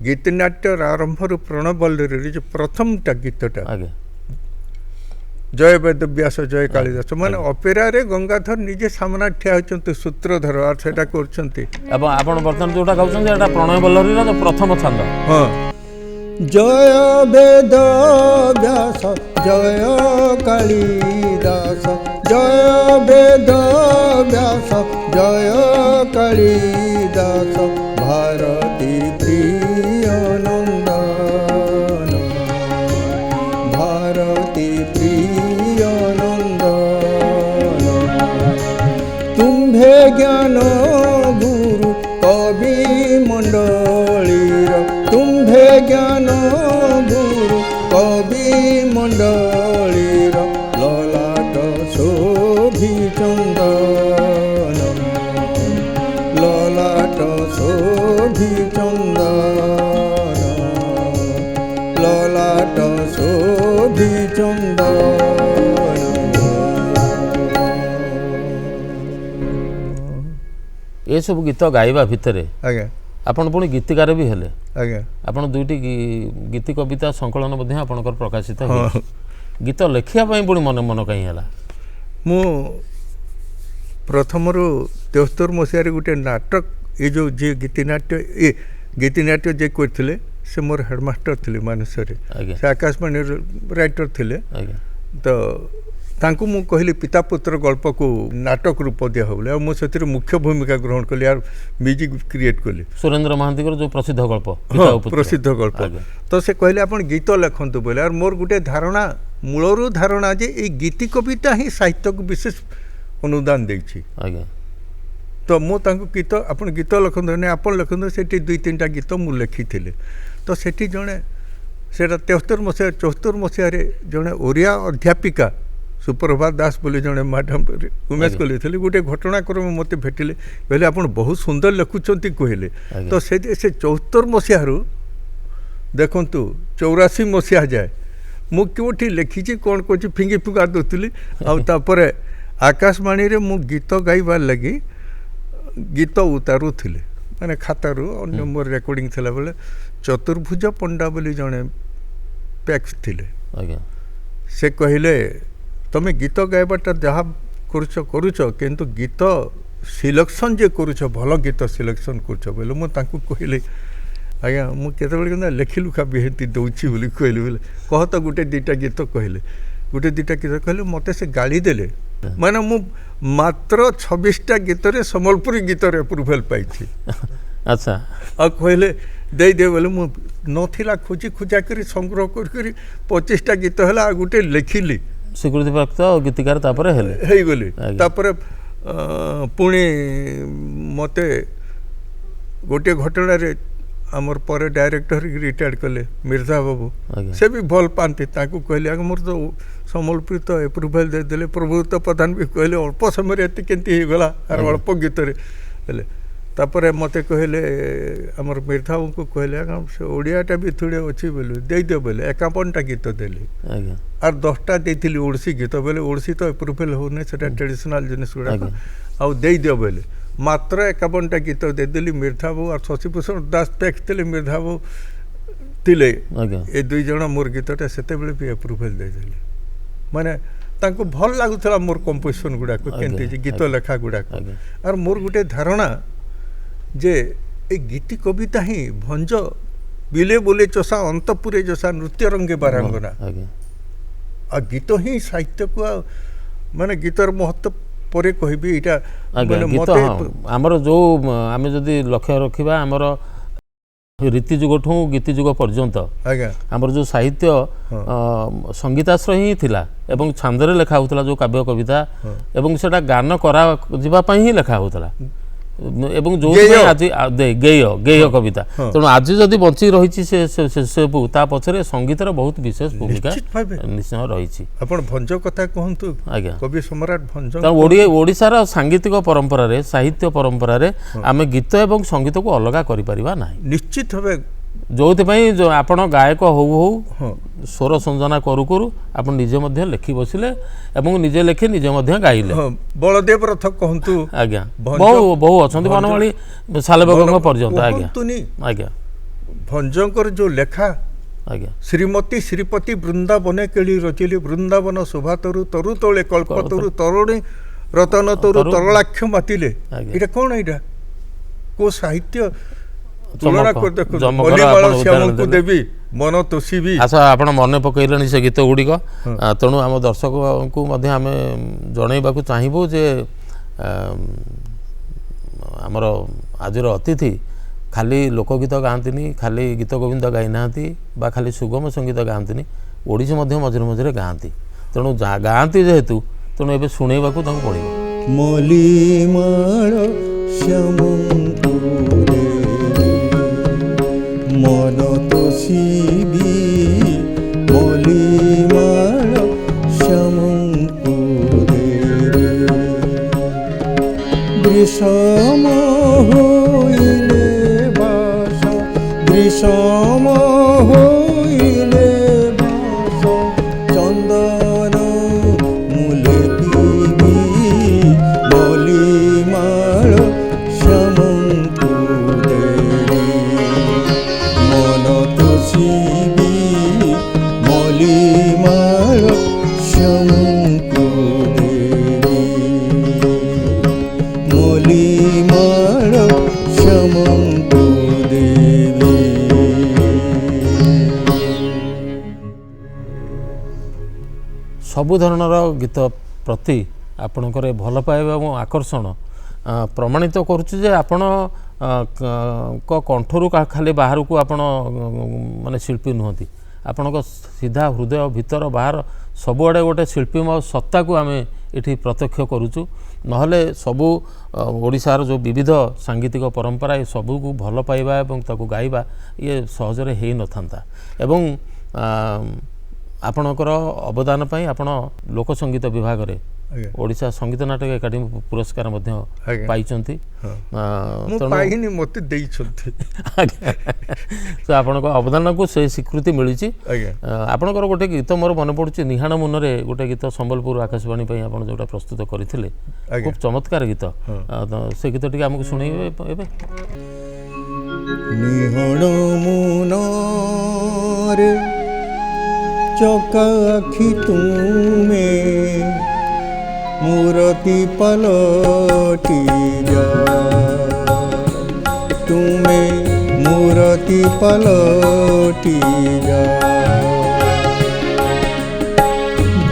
ଗୀତିନାଟ୍ୟର ଆରମ୍ଭରୁ ପ୍ରଣୟ ବଲ୍ଲରୀରେ ଯେ ପ୍ରଥମଟା ଗୀତଟା ଆଜ୍ଞା ଜୟ ବେଦବ୍ୟାସ ଜୟ କାଳିଦାସ ମାନେ ଅପେରାରେ ଗଙ୍ଗାଧର ନିଜେ ସାମ୍ନା ଠିଆ ହେଉଛନ୍ତି ସୂତ୍ରଧର ଆଉ ସେଟା କରୁଛନ୍ତି। ଏବଂ ଆପଣ ବର୍ତ୍ତମାନ ଯୋଉଟା ଗାଉଛନ୍ତି ଏଟା ପ୍ରଣୟ ବଲ୍ଲରୀର ଯୋଉ ପ୍ରଥମ ଛନ୍ଦ। ହଁ জয় বেদ ব্যাস জয় কালিদাস জয় বেদ ব্যাস জয় কালিদাস ভারতী প্রিয় নন্দন ভারতী প্রিয় নন্দন তুম্ভে জ্ঞান গুরু কবি মণ্ডলীর তুম্ভে জ্ঞান গুরু কবি মণ্ডলীর ললাট শোভি চন্দন ললাট শোভি চন্দন ললাট শোভি চন্দন। ଏସବୁ ଗୀତ ଗାଇବା ଭିତରେ ଆଜ୍ଞା ଆପଣ ପୁଣି ଗୀତିକାର ବି ହେଲେ। ଆଜ୍ଞା ଆପଣ ଦୁଇଟି ଗୀତି କବିତା ସଂକଳନ ମଧ୍ୟ ଆପଣଙ୍କର ପ୍ରକାଶିତ ହୋଇଛି। ଗୀତ ଲେଖିବା ପାଇଁ ପୁଣି ମନ କାହିଁ ହେଲା? ମୁଁ ପ୍ରଥମରୁ 73 ମସିହାରେ ଗୋଟେ ନାଟକ ଏ ଯେଉଁ ଯିଏ ଗୀତିନାଟ୍ୟ ଯିଏ କରିଥିଲେ ସେ ମୋର ହେଡ଼ମାଷ୍ଟର ଥିଲେ ମାନସରେ, ଆଜ୍ଞା ସେ ଆକାଶବାଣୀର ରାଇଟର ଥିଲେ। ଆଜ୍ଞା ତ ତାଙ୍କୁ ମୁଁ କହିଲି ପିତା ପୁତ୍ର ଗଳ୍ପକୁ ନାଟକ ରୂପ ଦିଆ ହେବ ବୋଲି, ଆଉ ମୁଁ ସେଥିରେ ମୁଖ୍ୟ ଭୂମିକା ଗ୍ରହଣ କଲି ଆଉ ମ୍ୟୁଜିକ୍ କ୍ରିଏଟ୍ କଲି। ସୁରେନ୍ଦ୍ର ମହାନ୍ତିଙ୍କର ଯେଉଁ ପ୍ରସିଦ୍ଧ ଗଳ୍ପ ହଁ ପ୍ରସିଦ୍ଧ ଗଳ୍ପ। ତ ସେ କହିଲେ ଆପଣ ଗୀତ ଲେଖନ୍ତୁ ବୋଲି, ଆଉ ମୋର ଗୋଟେ ଧାରଣା ମୂଳରୁ ଧାରଣା ଯେ ଏଇ ଗୀତି କବିତା ହିଁ ସାହିତ୍ୟକୁ ବିଶେଷ ଅନୁଦାନ ଦେଇଛି। ଆଜ୍ଞା ତ ମୁଁ ତାଙ୍କୁ ଗୀତ ଆପଣ ଗୀତ ଲେଖନ୍ତୁ ନାହିଁ ଆପଣ ଲେଖନ୍ତୁ, ସେଠି 2-3ଟା ଗୀତ ମୁଁ ଲେଖିଥିଲି। ତ ସେଠି ଜଣେ ସେଇଟା 74 ମସିହାରେ ଜଣେ ଓଡ଼ିଆ ଅଧ୍ୟାପିକା ସୁପ୍ରଭାତ ଦାସ ବୋଲି ଜଣେ ମ୍ୟାଡ଼ାମ୍ ଉମେଶ କଲେଥିଲେ, ଗୋଟେ ଘଟଣାକ୍ରମେ ମୋତେ ଭେଟିଲେ, କହିଲେ ଆପଣ ବହୁତ ସୁନ୍ଦର ଲେଖୁଛନ୍ତି କହିଲେ। ତ ସେ 74 ମସିହାରୁ ଦେଖନ୍ତୁ 84 ମସିହା ଯାଏ ମୁଁ କେଉଁଠି ଲେଖିଛି କ'ଣ କରୁଛି ଫିଙ୍ଗି ଫୁଙ୍ଗା ଦେଉଥିଲି। ଆଉ ତାପରେ ଆକାଶବାଣୀରେ ମୁଁ ଗୀତ ଗାଇବାର ଲାଗି ଗୀତ ଉତାରୁଥିଲେ ମାନେ ଖାତାରୁ, ଅନ୍ୟ ମୋର ରେକର୍ଡ଼ିଂ ଥିଲାବେଳେ ଚତୁର୍ଭୁଜ ପଣ୍ଡା ବୋଲି ଜଣେ ପ୍ୟାକ୍ସ ଥିଲେ। ଆଜ୍ଞା ସେ କହିଲେ ତମେ ଗୀତ ଗାଇବାଟା ଯାହା କରୁଛ କିନ୍ତୁ ଗୀତ ସିଲେକ୍ସନ୍ ଯେ କରୁଛ ଭଲ ଗୀତ ସିଲେକ୍ସନ୍ କରୁଛ ବୋଇଲେ ମୁଁ ତାଙ୍କୁ କହିଲି ଆଜ୍ଞା ମୁଁ କେତେବେଳେ କିନ୍ତୁ ଲେଖି ଲୁଖା ବି ହେନ୍ତି ଦେଉଛି ବୋଲି କହିଲି ବୋଲେ କହ ତ ଗୋଟେ ଦୁଇଟା ଗୀତ କହିଲେ ମୋତେ ସେ ଗାଳି ଦେଲେ। ମାନେ ମୁଁ ମାତ୍ର 26ଟା ଗୀତରେ ସମ୍ବଲପୁରୀ ଗୀତରେ ଆପ୍ରୁଭାଲ୍ ପାଇଛି। ଆଚ୍ଛା ଆଉ କହିଲେ ଦେଇଦେବେ ବୋଲେ ମୁଁ ନଥିଲା ଖୋଜି ଖୋଜା କରି ସଂଗ୍ରହ କରି 25ଟା ଗୀତ ହେଲା ଆଉ ଗୋଟେ ଲେଖିଲି, ସ୍ୱୀକୃତିପ୍ରାପ୍ତ ଗୀତିକାର ତାପରେ ହେଲେ ହେଇଗଲି। ତାପରେ ପୁଣି ମୋତେ ଗୋଟିଏ ଘଟଣାରେ ଆମର ପରେ ଡାଇରେକ୍ଟର ରିଟାୟାର୍ଡ କଲେ ମିର୍ଜା ବାବୁ, ସେ ବି ଭଲ ପାଆନ୍ତି, ତାଙ୍କୁ କହିଲେ ଆଗ ମୋର ତ ସମ୍ବଲପୁରୀ ତ ଆପ୍ରୁଭାଲ୍ ଦେଇଦେଲେ, ପ୍ରଭୁତ ପ୍ରଧାନ ବି କହିଲେ ଅଳ୍ପ ସମୟରେ ଏତେ କେମିତି ହେଇଗଲା ଆର ଅଳ୍ପ ଗୀତରେ ହେଲେ। ତାପରେ ମୋତେ କହିଲେ ଆମର ମିର୍ଜା ବାବୁଙ୍କୁ କହିଲେ ଆଜ୍ଞା ସେ ଓଡ଼ିଆଟା ବି ଥୋଡ଼େ ଅଛି ବୋଲି ଦେଇଦିଅ ବୋଲେ 51ଟା ଗୀତ ଦେଲେ। আর 10টা ଦେଇଥିଲି ଓଡ଼ିଶୀ ଗୀତ ବୋଲେ ଓଡ଼ିଶୀ ତ ଆପ୍ରୁଭାଲ୍ ହେଉନି, ସେଟା ଟ୍ରାଡ଼ିସନାଲ୍ ଜିନିଷ ଗୁଡ଼ାକ, ଆଉ ଦେଇଦିଅ ବୋଲେ ମାତ୍ର 51ଟା ଗୀତ ଦେଇଦେଲି। ମିର୍ଜା ବାବୁ ଆଉ ଶଶିଭୂଷଣ ଦାସ ପ୍ୟାକ୍ସ ଥିଲେ, ମିର୍ଜା ବାବୁ ଥିଲେ, ଏ 2 ଜଣ ମୋର ଗୀତଟା ସେତେବେଳେ ବି ଆପ୍ରୁଭାଲ୍ ଦେଇଦେଲେ। ମାନେ ତାଙ୍କୁ ଭଲ ଲାଗୁଥିଲା ମୋର କମ୍ପୋଜିସନ୍ ଗୁଡ଼ାକ କେମିତି ଗୀତ ଲେଖା ଗୁଡ଼ାକ। ଆର୍ ମୋର ଗୋଟେ ଧାରଣା ଯେ ଏ ଗୀତି କବିତା ହିଁ ଭଞ୍ଜ ବିଲେ ବୋଲେ ଚଷା ଅନ୍ତପୁରେ ଯଶା ନୃତ୍ୟ ରଙ୍ଗେ ବାରାଙ୍ଗନା, ଆଉ ଗୀତ ହିଁ ସାହିତ୍ୟକୁ ଆଉ ମାନେ ଗୀତର ମହତ୍ତ୍ୱ ପରେ କହିବି ଏଇଟା। ଆମର ଯେଉଁ ଆମେ ଯଦି ଲକ୍ଷ୍ୟ ରଖିବା ଆମର ରୀତି ଯୁଗଠୁ ଗୀତି ଯୁଗ ପର୍ଯ୍ୟନ୍ତ ଆଜ୍ଞା ଆମର ଯେଉଁ ସାହିତ୍ୟ ସଙ୍ଗୀତାଶ୍ରୟ ହିଁ ଥିଲା ଏବଂ ଛାନ୍ଦରେ ଲେଖା ହେଉଥିଲା, ଯେଉଁ କାବ୍ୟ କବିତା ଏବଂ ସେଟା ଗାନ କରାଯିବା ପାଇଁ ହିଁ ଲେଖା ହେଉଥିଲା। এবং ଯୋଉଥିପାଇଁ ଆଜି ଗେୟ କବିତା ତେଣୁ ଆଜି ଯଦି ବଞ୍ଚି ରହିଛି ସେସବୁ ତା ପଛରେ ସଙ୍ଗୀତର ବହୁତ ବିଶେଷ ଭୂମିକା ନିଶ୍ଚୟ ରହିଛି। ଆପଣ ଭଞ୍ଜ କଥା କୁହନ୍ତୁ। ଆଜ୍ଞା, କବି ସମ୍ରାଟ ଭଞ୍ଜ। ଓଡ଼ିଶାର ସାଙ୍ଗୀତିକ ପରମ୍ପରାରେ ସାହିତ୍ୟ ପରମ୍ପରାରେ ଆମେ ଗୀତ ଏବଂ ସଙ୍ଗୀତକୁ ଅଲଗା କରିପାରିବା ନାହିଁ ନିଶ୍ଚିତ ଭାବେ। ଯୋଉଥିପାଇଁ ଆପଣ ଗାୟକ ହଉ ହଉ ସ୍ୱର ସଂଯୋଜନା କରୁ କରୁ ଆପଣ ନିଜେ ମଧ୍ୟ ଲେଖି ବସିଲେ ଏବଂ ନିଜେ ଲେଖି ନିଜେ ମଧ୍ୟ ଗାଇଲେ। ବଳଦେବ ରଥ କହନ୍ତୁ। ଆଜ୍ଞା, ବହୁ ଅଛନ୍ତି ବନମାଳୀ ସାଲେବଗଙ୍ଗ ପର୍ଯ୍ୟନ୍ତ। ଆଜ୍ଞା ଆଜ୍ଞା, ଭଞ୍ଜଙ୍କର ଯୋଉ ଲେଖା ଆଜ୍ଞା, ଶ୍ରୀମତୀ ଶ୍ରୀପତି ବୃନ୍ଦାବନେ କେଳି ରଚିଲି ବୃନ୍ଦାବନ ଶୋଭା ତରୁ ତରୁ ତଳେ କଳ୍ପତରୁ ତରୁଣୀ ରତନ ତରୁ ତରଳାକ୍ଷ ମାତିଲେ। ଏଇଟା କ'ଣ? ଏଇଟା କୋଉ ସାହିତ୍ୟ? ତୁଳନା କରି ଦେଖନ୍ତୁ। ମଲିମାଳ ଶ୍ୟାମଙ୍କୁ ଦେବି ମନ ତୋଷିବି। ଆଚ୍ଛା, ଆପଣ ମନେ ପକେଇଲେଣି ସେ ଗୀତ ଗୁଡ଼ିକ, ତେଣୁ ଆମ ଦର୍ଶକଙ୍କୁ ମଧ୍ୟ ଆମେ ଜଣାଇବାକୁ ଚାହିଁବୁ ଯେ ଆମର ଆଜିର ଅତିଥି ଖାଲି ଲୋକଗୀତ ଗାଆନ୍ତିନି, ଖାଲି ଗୀତ ଗୋବିନ୍ଦ ଗାଇନାହାନ୍ତି ବା ଖାଲି ସୁଗମ ସଙ୍ଗୀତ ଗାଆନ୍ତିନି, ଓଡ଼ିଶୀ ମଧ୍ୟ ମଝିରେ ମଝିରେ ଗାଆନ୍ତି। ତେଣୁ ଗାଆନ୍ତି ଯେହେତୁ ତେଣୁ ଏବେ ଶୁଣେଇବାକୁ ତାଙ୍କୁ ପଡ଼ିବ। ମଲିମାଳ ଶ୍ୟାମଙ୍କୁ ମନ ତୋଷିବି ମଲିମାଳ ଶ୍ୟାମଙ୍କୁ ଦେବି ଗ୍ରୀଷମ ହୋଇଲେ ବାସ ଗ୍ରୀଷମ ହୋଇଲେ ବାସ ଚନ୍ଦନ ମୂଲେ ପିବି ମଲିମାଳ ଶ୍ୟାମଙ୍କୁ ଦେବି ମନ ତୋଷିବି ମଲିମାଳ ଶ୍ୟାମଙ୍କୁ ଦେବି ମଲିମାଳ ଶ୍ୟାମଙ୍କୁ ଦେବି। ସବୁ ଧରଣର ଗୀତ ପ୍ରତି ଆପଣଙ୍କର ଭଲ ପାଇବା ଏବଂ ଆକର୍ଷଣ ପ୍ରମାଣିତ କରୁଛି ଯେ ଆପଣ କଣ୍ଠରୁ ଖାଲି ବାହାରକୁ ଆପଣ ମାନେ ଶିଳ୍ପୀ ନୁହନ୍ତି, ଆପଣଙ୍କ ସିଧା ହୃଦୟ ଭିତର ବାହାର ସବୁଆଡ଼େ ଗୋଟେ ଶିଳ୍ପୀମୟ ସତ୍ତାକୁ ଆମେ ଏଠି ପ୍ରତ୍ୟକ୍ଷ କରୁଛୁ। ନହେଲେ ସବୁ ଓଡ଼ିଶାର ଯେଉଁ ବିବିଧ ସାଙ୍ଗୀତିକ ପରମ୍ପରା ଏ ସବୁକୁ ଭଲ ପାଇବା ଏବଂ ତାକୁ ଗାଇବା ଇଏ ସହଜରେ ହେଇନଥାନ୍ତା। ଏବଂ ଆପଣଙ୍କର ଅବଦାନ ପାଇଁ ଆପଣ ଲୋକସଙ୍ଗୀତ ବିଭାଗରେ ଓଡ଼ିଶା ସଙ୍ଗୀତ ନାଟକ ଏକାଡେମୀ ପୁରସ୍କାର ମଧ୍ୟ ପାଇଛନ୍ତି। ମୋତେ ଦେଇଛନ୍ତି। ତ ଆପଣଙ୍କ ଅବଦାନକୁ ସେ ସ୍ୱୀକୃତି ମିଳିଛି। ଆପଣଙ୍କର ଗୋଟେ ଗୀତ ମୋର ମନେ ପଡ଼ୁଛି, ନିହାଣ ମୁନରେ ଗୋଟେ ଗୀତ ସମ୍ବଲପୁର ଆକାଶବାଣୀ ପାଇଁ ଆପଣ ଯେଉଁଟା ପ୍ରସ୍ତୁତ କରିଥିଲେ, ଖୁବ୍ ଚମତ୍କାର ଗୀତ। ସେ ଗୀତ ଟିକେ ଆମକୁ ଶୁଣେଇବେ ଏବେ। ନିହାଣ ମୁନରେ ଚକା ଆଖି ତୁମେ ମୂରତି ପାଲଟି ଯା ତୁମେ ମୂରତି ପାଲଟି ଯା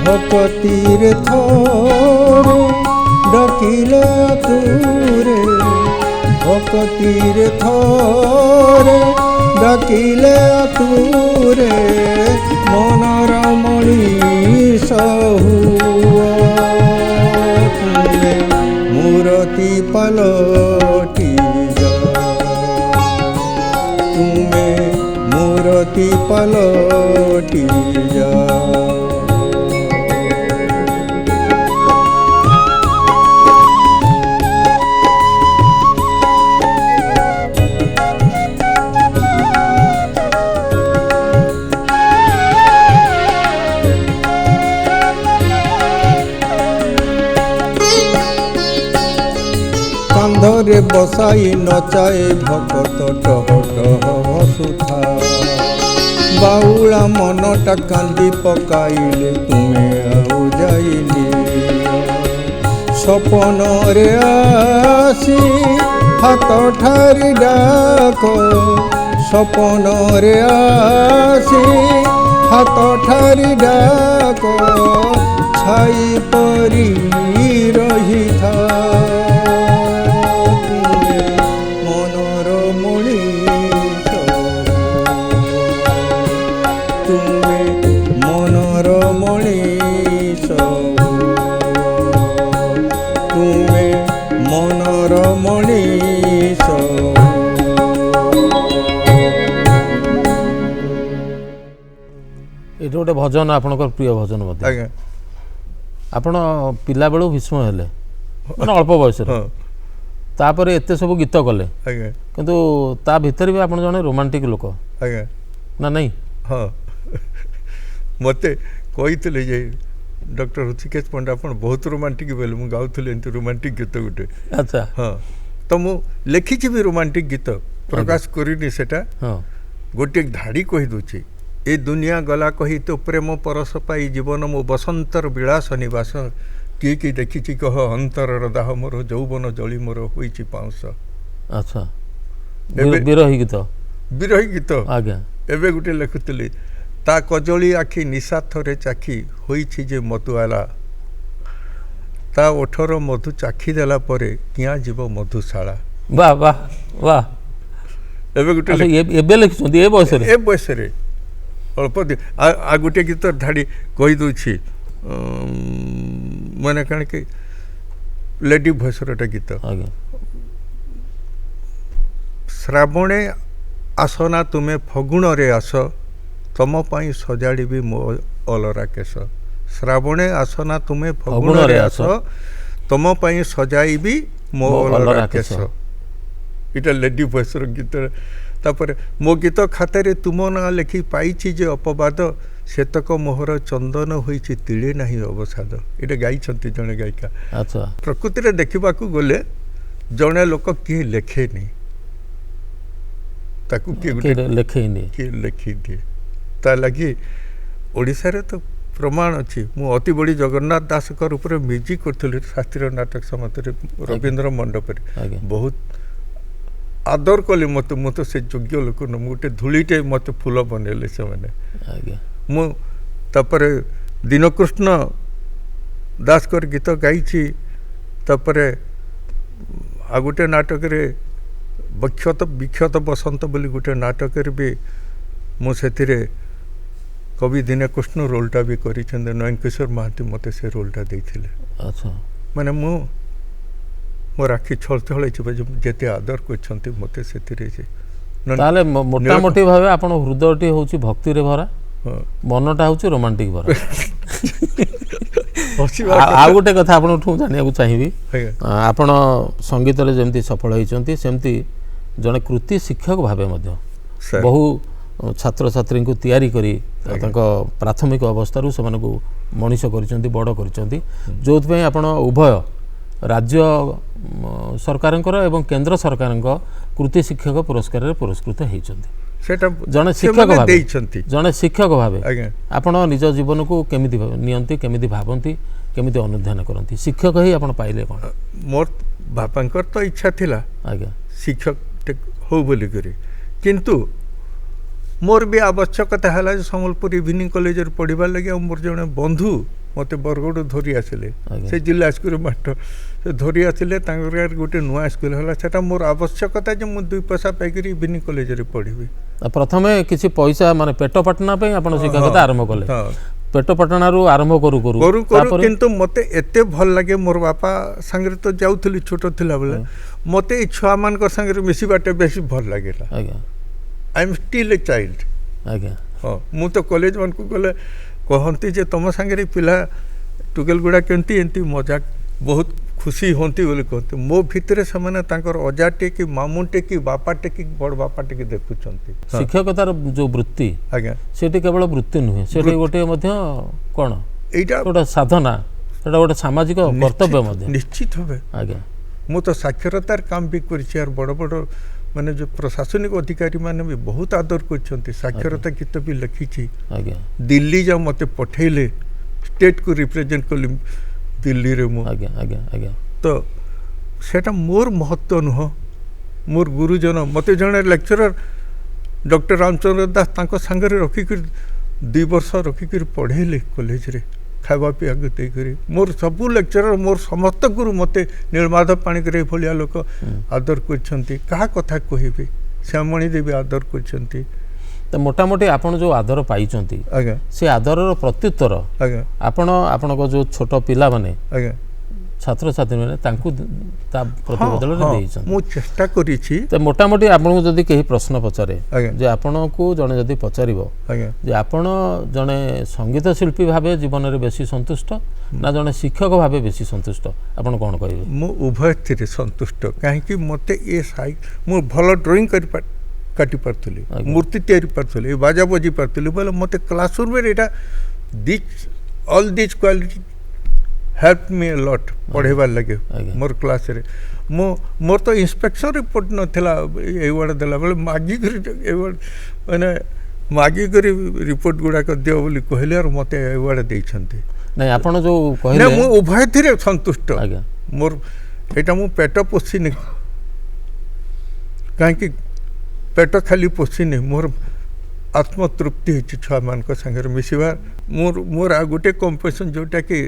ଭକତିରେ ଥରେ ଡାକିଲା ତୁରେ ଭକତିରେ ଥରେ ଡାକିଲେ ତୁରେ ମନର ମଣିଷ ହୁଅ ତୁମେ ମୂରତି ପାଲଟି ଯା ତୁମେ ମୂରତି ପାଲଟି ଯା। କାନ୍ଧରେ ବସାଇ ନଚାଏ ଭକତ ଟହ ଟହ ହସୁଥା ବାଉଳା ମନଟା କାନ୍ଦି ପକାଇଲେ ତୁମେ ଆଉ ଯାଇନି ସପନରେ ଆସି ହାତ ଠାରି ଡାକ ସପନରେ ଆସି ହାତ ଠାରି ଡାକ ଛାଇ ପରି ରହିଥା ତୁମେ ମନର ମଣିଷ ଏଠି ଗୋଟେ ଭଜନ ଆପଣଙ୍କର ପ୍ରିୟ ଭଜନ ମଧ୍ୟ ଆଜ୍ଞା ଆପଣ ପିଲାବେଳୁ ଭୀଷ୍ମ ହେଲେ ମାନେ ଅଳ୍ପ ବୟସରେ ହଁ ତାପରେ ଏତେ ସବୁ ଗୀତ କଲେ ଆଜ୍ଞା କିନ୍ତୁ ତା ଭିତରେ ବି ଆପଣ ଜଣେ ରୋମାଣ୍ଟିକ ଲୋକ ଆଜ୍ଞା ନା ନାଇଁ ହଁ ମୋତେ କହିଥିଲେ ଯେ ଡକ୍ଟର ଋଷିକେଶ ପଣ୍ଡା ଆପଣ ବହୁତ ରୋମାଣ୍ଟିକ ବୋଲେ ମୁଁ ଗାଉଥିଲି ଏମିତି ରୋମାଣ୍ଟିକ ଗୀତ ଗୋଟେ ଆଚ୍ଛା ହଁ ତ ମୁଁ ଲେଖିଛି ବି ରୋମାଣ୍ଟିକ ଗୀତ ପ୍ରକାଶ କରିନି ସେଟା ହଁ ଗୋଟିଏ ଧାଡ଼ି କହିଦେଉଛି ଏ ଦୁନିଆ ଗଲା କହି ତୋ ପ୍ରେମ ପରଶ ପାଇ ଜୀବନ ମୋ ବସନ୍ତର ବିଳାସ ନିବାସ କିଏ କିଏ ଦେଖିଛି କହ ଅନ୍ତରର ଦାହ ମୋର ଯୌବନ ଜଳି ମୋର ହୋଇଛି ପାଉଁଶ ଆଚ୍ଛା ଏବେ- ବିରହୀ ଗୀତ ବିରହୀ ଗୀତ ଆଜ୍ଞା ଏବେ ଗୋଟେ ଲେଖୁଥିଲି ତା କଜଳି ଆଖି ନିଶା ଥରେ ଚାଖି ହୋଇଛି ଯେ ମଧୁଆଲା ତା ଓଠର ମଧୁ ଚାଖି ଦେଲା ପରେ କିଆଁ ଯିବ ମଧୁଶାଳା ବାହ ବାହ ବାହ ଏବେ ଗୋଟେ ଆଚ୍ଛା, ଏବେ ଲେଖିଛନ୍ତି ଏ ବୟସରେ ଏ ବୟସରେ ଅଳ୍ପ ଆଉ ଗୋଟିଏ ଗୀତ ଧାଡ଼ି କହିଦେଉଛି ମାନେ କ'ଣ କି ଲେଡି ଭଏସର ଗୋଟେ ଗୀତ ଆଜ୍ଞା ଶ୍ରାବଣେ ଆସନା ତୁମେ ଫଗୁଣରେ ଆସ ତମ ପାଇଁ ସଜାଡ଼ିବି ମୋ ଅଲରା କେଶ ଶ୍ରାବଣେ ଆସନା ତୁମେ ଫଗୁଣରେ ଆସ ତମ ପାଇଁ ସଜାଇବି ମୋ ଅଲରା କେଶ ଏଇଟା ଲେଡି ଭଏସର ଗୀତ ତାପରେ ମୋ ଗୀତ ଖାତାରେ ତୁମ ନାଁ ଲେଖି ପାଇଛି ଯେ ଅପବାଦ ସେତକ ମୋହର ଚନ୍ଦନ ହୋଇଛି ତିଳେ ନାହିଁ ଅବସାଦ ଏଇଟା ଗାଇଛନ୍ତି ଜଣେ ଗାୟିକା ଆଚ୍ଛା ପ୍ରକୃତିରେ ଦେଖିବାକୁ ଗଲେ ଜଣେ ଲୋକ କିଏ ଲେଖେନି ତାକୁ କିଏ ଗୋଟେ ଲେଖେଇନି କିଏ ଲେଖିଦିଏ ତା ଲାଗି ଓଡ଼ିଶାରେ ତ ପ୍ରମାଣ ଅଛି ମୁଁ ଅତି ବଡ଼ି ଜଗନ୍ନାଥ ଦାସଙ୍କର ଉପରେ ମ୍ୟୁଜିକ୍ କରିଥିଲି ଶାସ୍ତ୍ରୀୟ ନାଟକ ସମାଜରେ ରବୀନ୍ଦ୍ର ମଣ୍ଡପରେ ଆଜ୍ଞା ବହୁତ ଆଦର କଲି ମୋତେ ମୁଁ ତ ସେ ଯୋଗ୍ୟ ଲୋକ ନୁହଁ ମୁଁ ଗୋଟେ ଧୂଳିଟେ ମୋତେ ଫୁଲ ବନେଇଲେ ସେମାନେ ଆଜ୍ଞା ମୁଁ ତାପରେ ଦୀନକୃଷ୍ଣ ଦାସଙ୍କର ଗୀତ ଗାଇଛି ତାପରେ ଆଉ ଗୋଟେ ନାଟକରେ ବିକ୍ଷତ ବସନ୍ତ ବୋଲି ଗୋଟେ ନାଟକରେ ବି ମୁଁ ସେଥିରେ କବି ଦୀନକୃଷ୍ଣ ରୋଲ୍ଟା ବି କରିଛନ୍ତି ନୟନ କିଶୋର ମହାନ୍ତି ମୋତେ ସେ ରୋଲ୍ଟା ଦେଇଥିଲେ ଆଚ୍ଛା ମାନେ ମୁଁ ମୋର ଆଖି ଛଳଛଳ ହେଇଯିବ ଯେତେ ଆଦର କରିଛନ୍ତି ମୋତେ ସେଥିରେ ଯେ ତାହେଲେ ମୋଟାମୋଟି ଭାବେ ଆପଣ ହୃଦୟଟି ହେଉଛି ଭକ୍ତିରେ ଭରା ହଁ ମନଟା ହେଉଛି ରୋମାଣ୍ଟିକ ଭରା ହସିବା ଆଉ ଗୋଟେ କଥା ଆପଣଙ୍କଠୁ ଜାଣିବାକୁ ଚାହିଁବି ଆଜ୍ଞା ଆପଣ ସଙ୍ଗୀତରେ ଯେମିତି ସଫଳ ହୋଇଛନ୍ତି ସେମିତି ଜଣେ କୃତି ଶିକ୍ଷକ ଭାବେ ମଧ୍ୟ ସାର୍ ବହୁ ଛାତ୍ରଛାତ୍ରୀଙ୍କୁ ତିଆରି କରି ତାଙ୍କ ପ୍ରାଥମିକ ଅବସ୍ଥାରୁ ସେମାନଙ୍କୁ ମଣିଷ କରିଛନ୍ତି ବଡ଼ କରିଛନ୍ତି ଯେଉଁଥିପାଇଁ ଆପଣ ଉଭୟ ରାଜ୍ୟ ସରକାରଙ୍କର ଏବଂ କେନ୍ଦ୍ର ସରକାରଙ୍କ କୃତି ଶିକ୍ଷକ ପୁରସ୍କାରରେ ପୁରସ୍କୃତ ହୋଇଛନ୍ତି ସେଟା ଜଣେ ଶିକ୍ଷକ ସେମାନେ ଭାବେ ଦେଇଛନ୍ତି ଜଣେ ଶିକ୍ଷକ ଭାବେ ଆଜ୍ଞା ଆପଣ ନିଜ ଜୀବନକୁ କେମିତି ନିଅନ୍ତି କେମିତି ଭାବନ୍ତି କେମିତି ଅନୁଧ୍ୟାନ କରନ୍ତି ଶିକ୍ଷକ ହିଁ ଆପଣ ପାଇଲେ କ'ଣ ମୋର ବାପାଙ୍କର ତ ଇଚ୍ଛା ଥିଲା ଆଜ୍ଞା ଶିକ୍ଷକ ହଉ ବୋଲିକରି କିନ୍ତୁ ମୋର ବି ଆବଶ୍ୟକତା ହେଲା ଯେ ସମ୍ବଲପୁର ଇଭିନିଂ କଲେଜରେ ପଢ଼ିବାର ଲାଗି ଆଉ ମୋର ଜଣେ ବନ୍ଧୁ ମୋତେ ବରଗଡ଼ ଧରି ଆସିଲେ ଆଜ୍ଞା। ସେ ଜିଲ୍ଲା ସ୍କୁଲ ମାଷ୍ଟର ସେ ଧରି ଆସିଲେ ତାଙ୍କର ଗୋଟେ ନୂଆ ସ୍କୁଲ ହେଲା ସେଟା ମୋର ଆବଶ୍ୟକତା ଯେ ମୁଁ 2 ପଇସା ପାଇକରି ଇଭିନିଂ କଲେଜରେ ପଢ଼ିବି ପ୍ରଥମେ କିଛି ପଇସା ମାନେ ପେଟ ପାଟଣା ପାଇଁ ଆପଣ ଶିକ୍ଷକତା ଆରମ୍ଭ କଲେ ହଁ ପେଟ ପାଟଣାରୁ ଆରମ୍ଭ କରୁ କରୁ କରୁ କରୁ ତାପରେ କିନ୍ତୁ ମୋତେ ଏତେ ଭଲ ଲାଗେ ମୋର ବାପା ସାଙ୍ଗରେ ତ ଯାଉଥିଲି ଛୋଟ ଥିଲାବେଳେ ମୋତେ ଏଇ ଛୁଆମାନଙ୍କର ସାଙ୍ଗରେ ମିଶିବାଟା ବେଶୀ ଭଲ ଲାଗିଲା ଆଜ୍ଞା I M steel A child ଆଜ୍ଞା ହଁ ମୁଁ ତ କଲେଜମାନଙ୍କୁ ଗଲେ କହନ୍ତି ଯେ ତୁମ ସାଙ୍ଗରେ ପିଲା ଟୁକେଲ ଗୁଡ଼ା କେମିତି ଏମିତି ମଜାକ ବହୁତ ଖୁସି ହୁଅନ୍ତି ବୋଲି କହନ୍ତି ମୋ ଭିତରେ ସେମାନେ ତାଙ୍କର ଅଜାଟେ କି ମାମୁଁଟେ କି ବାପାଟେ କି ବଡ଼ ବାପାଟେ କି ଦେଖୁଛନ୍ତି ଶିକ୍ଷକତାର ଯେଉଁ ବୃତ୍ତି ଆଜ୍ଞା ସେଠି କେବଳ ବୃତ୍ତି ନୁହେଁ ସେଠି ଗୋଟିଏ ମଧ୍ୟ କ'ଣ ଏଇଟା ଗୋଟେ ସାଧନା ସେଟା ଗୋଟେ ସାମାଜିକ କର୍ତ୍ତବ୍ୟ ମଧ୍ୟ ନିଶ୍ଚିତ ଭାବେ ଆଜ୍ଞା ମୁଁ ତ ସାକ୍ଷରତାର କାମ ବି କରିଛି ଆଉ ବଡ଼ ବଡ଼ ମାନେ ଯେଉଁ ପ୍ରଶାସନିକ ଅଧିକାରୀମାନେ ବି ବହୁତ ଆଦର କରିଛନ୍ତି ସାକ୍ଷରତା ଗୀତ ବି ଲେଖିଛି ଆଜ୍ଞା ଦିଲ୍ଲୀ ଯାଉ ମୋତେ ପଠେଇଲେ ଷ୍ଟେଟ୍କୁ ରିପ୍ରେଜେଣ୍ଟ କଲି ଦିଲ୍ଲୀରେ ମୁଁ ଆଜ୍ଞା ଆଜ୍ଞା ଆଜ୍ଞା ତ ସେଟା ମୋର ମହତ୍ତ୍ୱ ନୁହଁ ମୋର ଗୁରୁଜନ ମୋତେ ଜଣେ ଲେକ୍ଚରର ଡକ୍ଟର ରାମଚନ୍ଦ୍ର ଦାସ ତାଙ୍କ ସାଙ୍ଗରେ ରଖିକରି 2 ବର୍ଷ ରଖିକରି ପଢ଼େଇଲେ କଲେଜରେ ଖାଇବା ପିଇବାକୁ ଦେଇକରି ମୋର ସବୁ ଲେକ୍ଚରର ମୋର ସମସ୍ତ ଗୁରୁ ମୋତେ ନୀଳମାଧବ ପାଣିଗ୍ରାହୀ ଭଳିଆ ଲୋକ ଆଦର କରିଛନ୍ତି କାହା କଥା କହିବି ଶ୍ୟାମଣୀ ଦେବୀ ଆଦର କରିଛନ୍ତି ତ ମୋଟାମୋଟି ଆପଣ ଯେଉଁ ଆଦର ପାଇଛନ୍ତି ଆଜ୍ଞା ସେ ଆଦରର ପ୍ରତ୍ୟୁତ୍ତର ଆଜ୍ଞା ଆପଣ ଆପଣଙ୍କ ଯେଉଁ ଛୋଟ ପିଲାମାନେ ଆଜ୍ଞା ଛାତ୍ରଛାତ୍ରୀମାନେ ତାଙ୍କୁ ତା ପ୍ରତିବଦଳରେ ଦେଇଛନ୍ତି। ମୁଁ ଚେଷ୍ଟା କରିଛି। ତ ମୋଟାମୋଟି ଆପଣଙ୍କୁ ଯଦି କେହି ପ୍ରଶ୍ନ ପଚାରେ ଆଜ୍ଞା। ଯେ ଆପଣଙ୍କୁ ଜଣେ ଯଦି ପଚାରିବ ଆଜ୍ଞା ଯେ ଆପଣ ଜଣେ ସଙ୍ଗୀତ ଶିଳ୍ପୀ ଭାବେ ଜୀବନରେ ବେଶୀ ସନ୍ତୁଷ୍ଟ ନା ଜଣେ ଶିକ୍ଷକ ଭାବେ ବେଶୀ ସନ୍ତୁଷ୍ଟ, ଆପଣ କ'ଣ କହିବେ? ମୁଁ ଉଭୟଥିରେ ସନ୍ତୁଷ୍ଟ। କାହିଁକି ମୋତେ ମୁଁ ଭଲ ଡ୍ରଇଂ କାଟି ପାରୁଥିଲି, ମୂର୍ତ୍ତି ତିଆରି ପାରୁଥିଲି, ବାଜା ବଜି ପାରୁଥିଲି ବୋଲେ ମୋତେ କ୍ଲାସରୁମ୍ରେ ଏଇଟା ଅଲ୍ ଦିଜ୍ କ୍ୱାଲିଟି ହେଲ୍ପ ମି ଏ ଲଟ୍ ପଢ଼େଇବାର ଲାଗେ। ମୋର କ୍ଲାସ୍ରେ ମୋର ତ ଇନ୍ସପେକ୍ସନ୍ ରିପୋର୍ଟ ନଥିଲା ଏଇୱାର୍ଡ଼ ଦେଲା ବେଳେ ମାଗିକରି ଏୱାର୍ଡ଼ ମାନେ ମାଗିକରି ରିପୋର୍ଟ ଗୁଡ଼ାକ ଦିଅ ବୋଲି କହିଲେ ଆଉ ମୋତେ ଏୱାର୍ଡ଼ ଦେଇଛନ୍ତି। ନାଇଁ ଆପଣ ଯେଉଁ କହିଲେ ମୁଁ ଉଭୟଥିରେ ସନ୍ତୁଷ୍ଟ। ଆଜ୍ଞା ମୋର ଏଇଟା ମୁଁ ପେଟ ପୋଷିନି, କାହିଁକି ପେଟ ଖାଲି ପୋଷିନି, ମୋର ଆତ୍ମତୃପ୍ତି ହେଇଛି ଛୁଆମାନଙ୍କ ସାଙ୍ଗରେ ମିଶିବା। ମୋର ଆଉ ଗୋଟେ କମ୍ପୋଜିସନ୍ ଯେଉଁଟାକି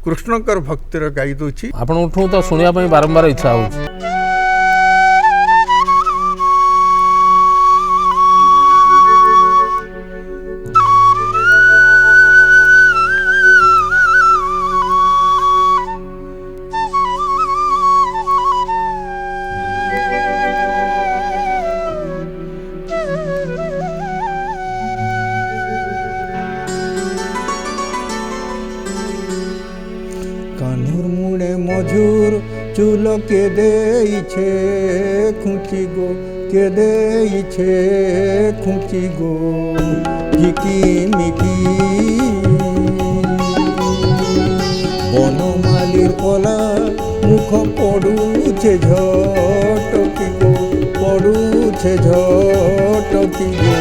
କୃଷ୍ଣଙ୍କର ଭକ୍ତିର ଗାଇ ଦେଉଛି। ଆପଣଙ୍କଠୁ ତ ଶୁଣିବା ପାଇଁ ବାରମ୍ବାର ଇଚ୍ଛା ହେଉଛି। কানুর মুড়ে মজুর চুল কে দেইছে খুঁচি গো, কে দেইছে খুঁচি গো, ঝিকি মিকি বনমালীর কলা মুখ পড়ুছে ঝটকি গো, পড়ুছে ঝটকি গো,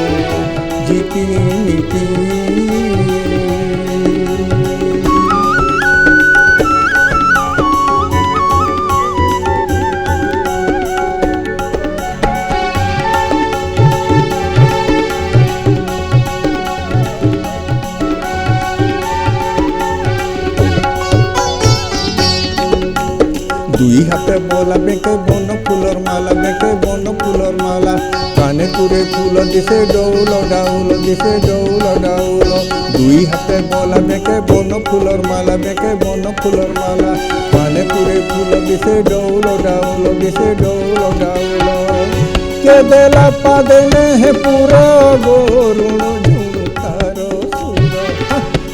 ঝিকি মিকি দুই হাতে বলা বেঁকে বন ফুলর মালা, বেঁকে বন ফুলর মালা, কানে কুরে ফুল দিছে ডৌল ডাউল, দিছে ডৌল ডাউল। দুই হাতে বলা বেঁকে বন ফুলর মালা, বেঁকে বন ফুলর মালা, কানে কুরে ফুল দিছে ডৌল ডাউল, দিছে ডৌল ডাউল। কে দেলা পাদেনে হে পুরা গরুণ ঝুড়ু তার সুর,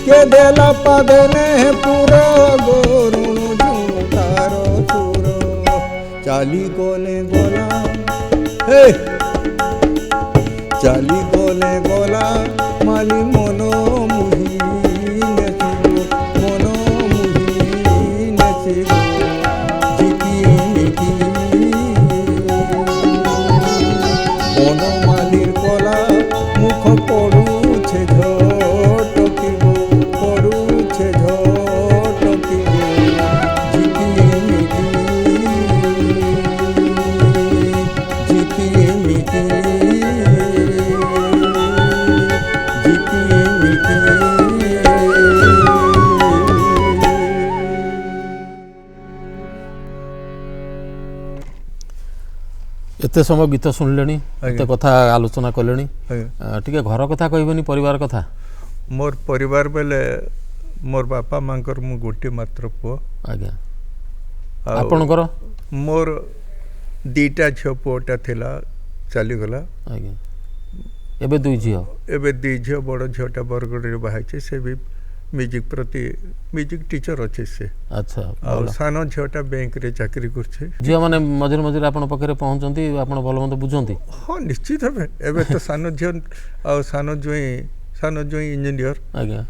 কে দেলা পাদেনে হে পুরা গরুণ ঝুড়ু তার সুর। চালি গলে গলা হে, চালি গলে গলা মালি মন মুহি নেচিব, মন মুহি নেচিব, ঝিকি মিকি বনমালীর কলা মুখ পড়ুছে ঝটকি গো, পড়ুছে ঝটকি গো, ঝিকি মিকি ঝিকি মিকি ঝিকি মিকি। ଏତେ ସମୟ ଗୀତ ଶୁଣିଲେଣି, ଏତେ କଥା ଆଲୋଚନା କଲେଣି, ଆଜ୍ଞା। ଟିକେ ଘର କଥା କହିବେନି, ପରିବାର କଥା? ମୋର ପରିବାର ବେଲେ ମୋର ବାପା ମାଆଙ୍କର ମୁଁ ଗୋଟିଏ ମାତ୍ର ପୁଅ। ଆଜ୍ଞା। ଆଉ ଆପଣଙ୍କର? ମୋର ଦୁଇଟା ଝିଅ, ପୁଅଟା ଥିଲା ଚାଲିଗଲା। ଆଜ୍ଞା। ଏବେ ଦୁଇ ଝିଅ? ଏବେ ଦୁଇ ଝିଅ, ବଡ଼ ଝିଅଟା ବରଗଡ଼ରେ ବାହା ହେଇଛି, ସେ ବି ମ୍ୟୁଜିକ୍ ପ୍ରତି ମ୍ୟୁଜିକ୍ ଟିଚର୍ ଅଛି ସେ। ଆଚ୍ଛା। ଆଉ ସାନ ଝିଅଟା ବ୍ୟାଙ୍କରେ ଚାକିରି କରୁଛି। ଝିଅମାନେ ମଝିରେ ମଝିରେ ଆପଣଙ୍କ ପାଖରେ ପହଞ୍ଚନ୍ତି, ଆପଣ ଭଲ ମନ୍ଦ ବୁଝନ୍ତି? ହଁ ନିଶ୍ଚିତ ଭାବେ। ଏବେ ତ ସାନ ଝିଅ ଆଉ ସାନ ଜୁଇଁ ଇଞ୍ଜିନିୟର। ଆଜ୍ଞା।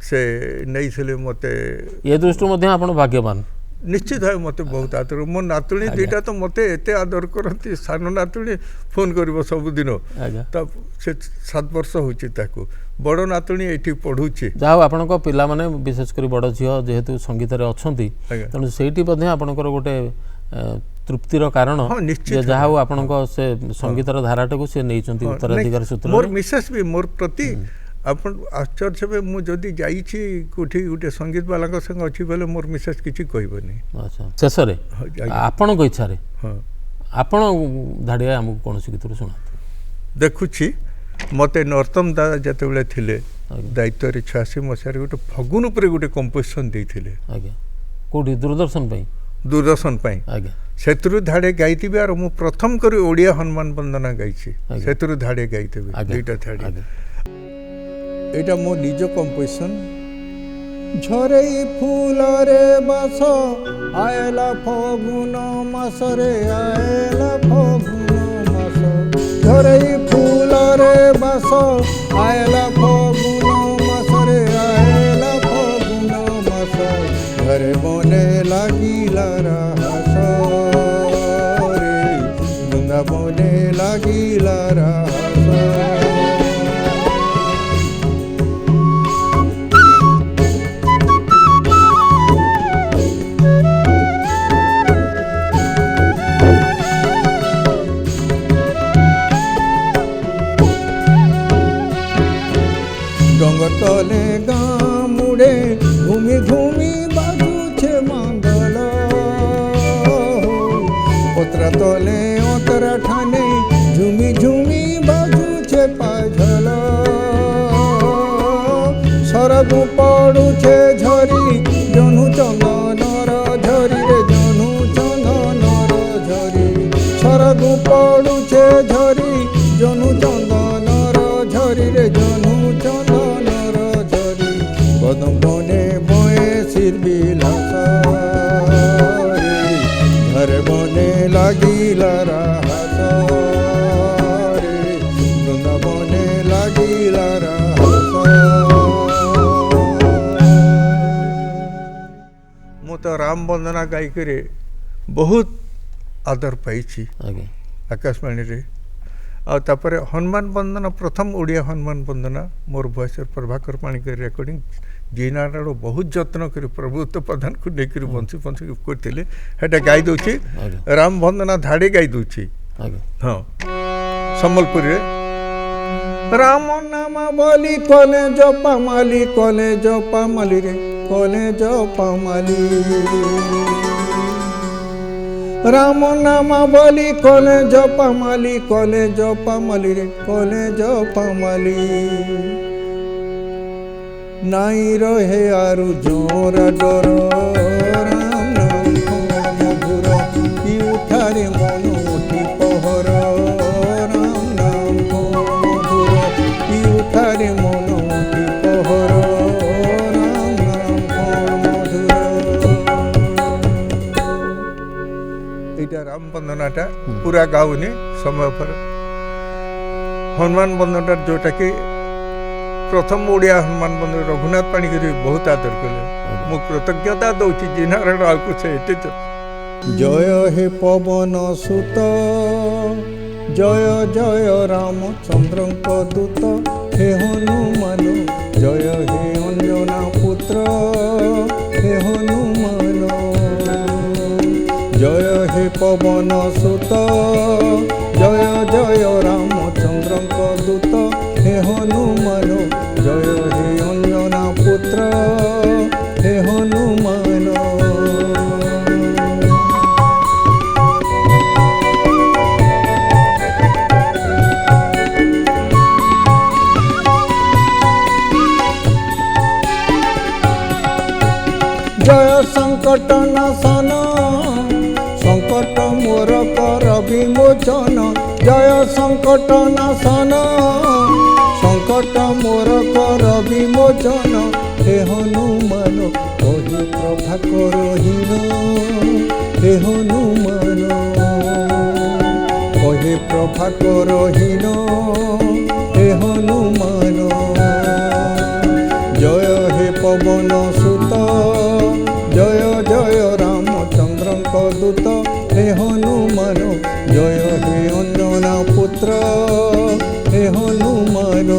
ସେ ନେଇଥିଲେ ମୋତେ। ଏ ଦୃଷ୍ଟିରୁ ମଧ୍ୟ ଆପଣ ଭାଗ୍ୟବାନ। ନିଶ୍ଚିତ ଭାବେ ମୋତେ ବହୁତ ଆଦର। ମୋ ନାତୁଣୀ ଦୁଇଟା ତ ମୋତେ ଏତେ ଆଦର କରନ୍ତି। ସାନ ନାତୁଣୀ ଫୋନ୍ କରିବ ସବୁଦିନ, ଆଜ୍ଞା। ତା ସେ 7 ବର୍ଷ ହେଉଛି ତାକୁ। ବଡ଼ ନାତୁଣୀ ଏଇଠି ପଢ଼ୁଛି। ଯାହା ହଉ ଆପଣଙ୍କ ପିଲାମାନେ, ବିଶେଷ କରି ବଡ଼ ଝିଅ ଯେହେତୁ ସଙ୍ଗୀତରେ ଅଛନ୍ତି, ଆଜ୍ଞା। ତେଣୁ ସେଇଠି ମଧ୍ୟ ଆପଣଙ୍କର ଗୋଟେ ତୃପ୍ତିର କାରଣ ହଁ, ନିଶ୍ଚିତ ଯେ ଯାହା ହଉ ଆପଣଙ୍କ ସେ ସଙ୍ଗୀତର ଧାରାଟାକୁ ସେ ନେଇଛନ୍ତି ଉତ୍ତରାଧିକାର ମୋର ସୂତ୍ରରେ। ମିସେସ୍ ବି ମୋର ପ୍ରତି ଆପଣ ଆଶ୍ଚର୍ଯ୍ୟ ହେବେ, ମୁଁ ଯଦି ଯାଇଛି କେଉଁଠି ଗୋଟେ ସଙ୍ଗୀତ ବାଲାଙ୍କ ସାଙ୍ଗେ ଅଛି ବୋଲେ ମୋର ମିସେସ୍ କିଛି କହିବନି। ଆଚ୍ଛା। ଶେଷରେ ଆଜ୍ଞା। ଆପଣଙ୍କ ଇଚ୍ଛାରେ ହଁ, ଆପଣ ଧାଡ଼ିଆ ଆମକୁ କୌଣସି ଗୀତରୁ ଶୁଣାନ୍ତୁ। ଦେଖୁଛି ମୋତେ ନର୍ତ୍ତମ ଦାଦା ଯେତେବେଳେ ଥିଲେ ଆଜ୍ଞା। ଦାୟିତ୍ୱରେ 86 ମସିହାରେ ଗୋଟେ ଫଗୁନ ଉପରେ ଗୋଟେ କମ୍ପୋଜିସନ୍ ଦେଇଥିଲେ। ଆଜ୍ଞା। कोठी दूरदर्शन पे दूरदर्शन ପାଇଁ आगे ସେଥିରୁ ଧାଡ଼େ ଗାଇଥିବି ଆର ମୁଁ ପ୍ରଥମ କରି ଓଡ଼ିଆ ହନୁମାନ ବନ୍ଦନା ଗାଇଛି ଆଜ୍ଞା। ସେଥିରୁ ଧାଡ଼େ ଗାଇଥିବି आगे ଦୁଇଟା ଧାଡ଼ି आगे এটা ମୋ ନିଜ କମ୍ପୋଜିସନ୍ ଝରେଇ ଫୁଲରେ ବାସ ଆଏଲା ଫଗୁନ ମାସରେ ଆଏଲା ଫଗୁନ ମାସ ଝରେଇ ଫୁଲରେ ବାସ ଆଏଲା ଫଗୁନ ମାସରେ ଆଏଲା ଫଗୁନ ମାସ ଘରେ ବନେ ଲାଗିଲା ରାହାସ ରେ ବୃନ୍ଦାବନେ ଲାଗିଲା ରାହାସ डोंगर तले गाँ मुड़े घूमी घूमी बाजूछे मांगल पत्रा तले अंतरा ठाने झूमी झूमी बाजूछे पाझल सरगु पड़ुछे झरी जनु चंदनर झरी रे जनु चंदनर झरी सरगु पड़ुछे झरी जनु चंदनर झरी रे जनु चंदनर झरी कदम बने बए सिरबिलास रे घर बने लागिला राहास रे बृंदाबने लागिला राहास ମୁଁ ତ ରାମ ବନ୍ଦନା ଗାଇକରି ବହୁତ ଆଦର ପାଇଛି आगे ଆକାଶବାଣୀରେ ଆଉ ତାପରେ ହନୁମାନ ବନ୍ଦନା ପ୍ରଥମ ଓଡ଼ିଆ ହନୁମାନ ବନ୍ଦନା ମୋର ଭଏସରେ ପ୍ରଭାକର ପାଣିକର ରେକର୍ଡ଼ିଂ ଜିନାର ବହୁତ ଯତ୍ନ କରି ପ୍ରଭୁତ୍ୱ ପ୍ରଧାନକୁ ନେଇକରି ବଂଶୀ ଫଂଶୀ କରିଥିଲେ ସେଟା ଗାଇ ଦେଉଛି आगे ରାମ ବନ୍ଦନା ଧାଡ଼ି ଗାଇ ଦେଉଛି आगे ହଁ ସମ୍ବଲପୁରୀରେ राम नाम बोली कले जपा माली रे कले जपा माली राम नाम बोली कले जपा माली रे कले जपा माली नाई रहे आरु जोरा डर राम नाम मधुर की उठारे मन उठी पहर राम नाम मधुर की उठारे मन उठी पहर राम नाम मधुर এইটা রাম বন্দনাটা পুরা গাউনি সময় পর হনুমান বন্দনাটা যেটাকি প্রথম ওড়িয়া হনুমান বন্দনা রঘুনাথ পাণিগ্রহী বহুত আদর কলে মু কৃতজ্ঞতা দৌছি জিনার আউকু সে এতে जय हे पवन सुत जय जय रामचंद्र दूत हे हनुमान जय हे अंजना पुत्र हे हनुमान जय हे पवन सुत जय जय रामचंद्र दूत हे हनुमान जय हे अंजना पुत्र हे हनुमान जय संकट नाशन संकट मोर कर विमोचन जय संकट नाशन संकट मोर कर विमोचन हे हनुमान कहि प्रभाकरहीन हे हनुमान कहि प्रभाकरहीन हे हनुमान जय हे पवन सुत जय जय रामचंद्र दूत हे हनुमान जय हे अंजना पुत्र हे हनुमान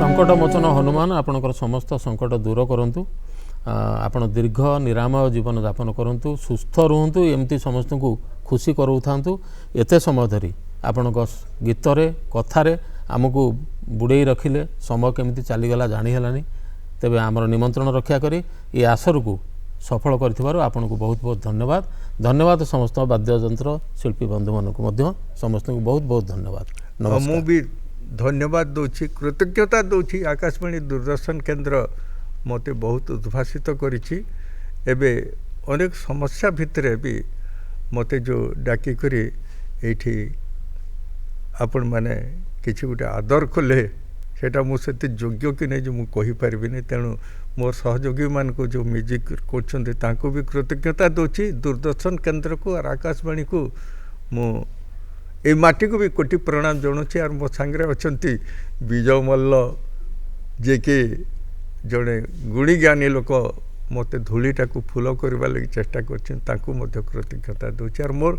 संकट मोचन हनुमान आपणकर समस्त संकट दूर करंतु आपण दीर्घ निरामय जीवन यापन करंतु सुस्थ रुहंतु एमती समस्त को खुशी कराउथांतु एते समय धरी आपण गीतरे कथारे आमको बुड़े रखिले समय केमती चलीगला जानी हेलानी तेबे आमर निमंत्रण रक्षा करी ये आसर को सफल कर आपन को बहुत बहुत धन्यवाद धन्यवाद समस्त वाद्ययंत्र शिल्पी बंधु मानक समस्त को बहुत बहुत धन्यवाद मु भी धन्यवाद दूची कृतज्ञता दूची आकाशवाणी दूरदर्शन केंद्र ମୋତେ ବହୁତ ଉଦ୍ଭାସିତ କରିଛି। ଏବେ ଅନେକ ସମସ୍ୟା ଭିତରେ ବି ମୋତେ ଯେଉଁ ଡାକିକରି ଏଇଠି ଆପଣମାନେ କିଛି ଗୋଟେ ଆଦର କଲେ ସେଇଟା ମୁଁ ସେତେ ଯୋଗ୍ୟ କି ନାହିଁ ଯେ ମୁଁ କହିପାରିବିନି। ତେଣୁ ମୋର ସହଯୋଗୀମାନଙ୍କୁ ଯେଉଁ ମ୍ୟୁଜିକ୍ କରୁଛନ୍ତି ତାଙ୍କୁ ବି କୃତଜ୍ଞତା ଦେଉଛି। ଦୂରଦର୍ଶନ କେନ୍ଦ୍ରକୁ ଆର୍ ଆକାଶବାଣୀକୁ ମୁଁ ଏଇ ମାଟିକୁ ବି କୋଟି ପ୍ରଣାମ ଜଣାଉଛି। ଆର୍ ମୋ ସାଙ୍ଗରେ ଅଛନ୍ତି ବିଜୟ ମଲ୍ଲ, ଯିଏକି ଜଣେ ଗୁଣୀଜ୍ଞାନୀ ଲୋକ, ମୋତେ ଧୂଳିଟାକୁ ଫୁଲ କରିବା ଲାଗି ଚେଷ୍ଟା କରିଛନ୍ତି, ତାଙ୍କୁ ମଧ୍ୟ କୃତଜ୍ଞତା ଦେଉଛି। ଆର୍ ମୋର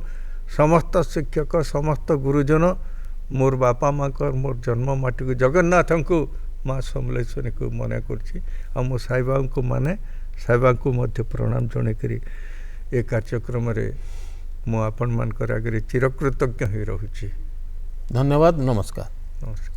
ସମସ୍ତ ଶିକ୍ଷକ, ସମସ୍ତ ଗୁରୁଜନ, ମୋର ବାପା ମାଆଙ୍କର, ମୋର ଜନ୍ମ ମାଟିକୁ, ଜଗନ୍ନାଥଙ୍କୁ, ମା ସମଲେଶ୍ୱରୀଙ୍କୁ ମନେ କରୁଛି। ଆଉ ମୋ ସାଇବାଙ୍କୁ ସାଇବାଙ୍କୁ ମଧ୍ୟ ପ୍ରଣାମ ଜଣାଇକରି ଏ କାର୍ଯ୍ୟକ୍ରମରେ ମୁଁ ଆପଣମାନଙ୍କର ଆଗରେ ଚିରକୃତଜ୍ଞ ହୋଇ ରହୁଛି। ଧନ୍ୟବାଦ। ନମସ୍କାର। ନମସ୍କାର।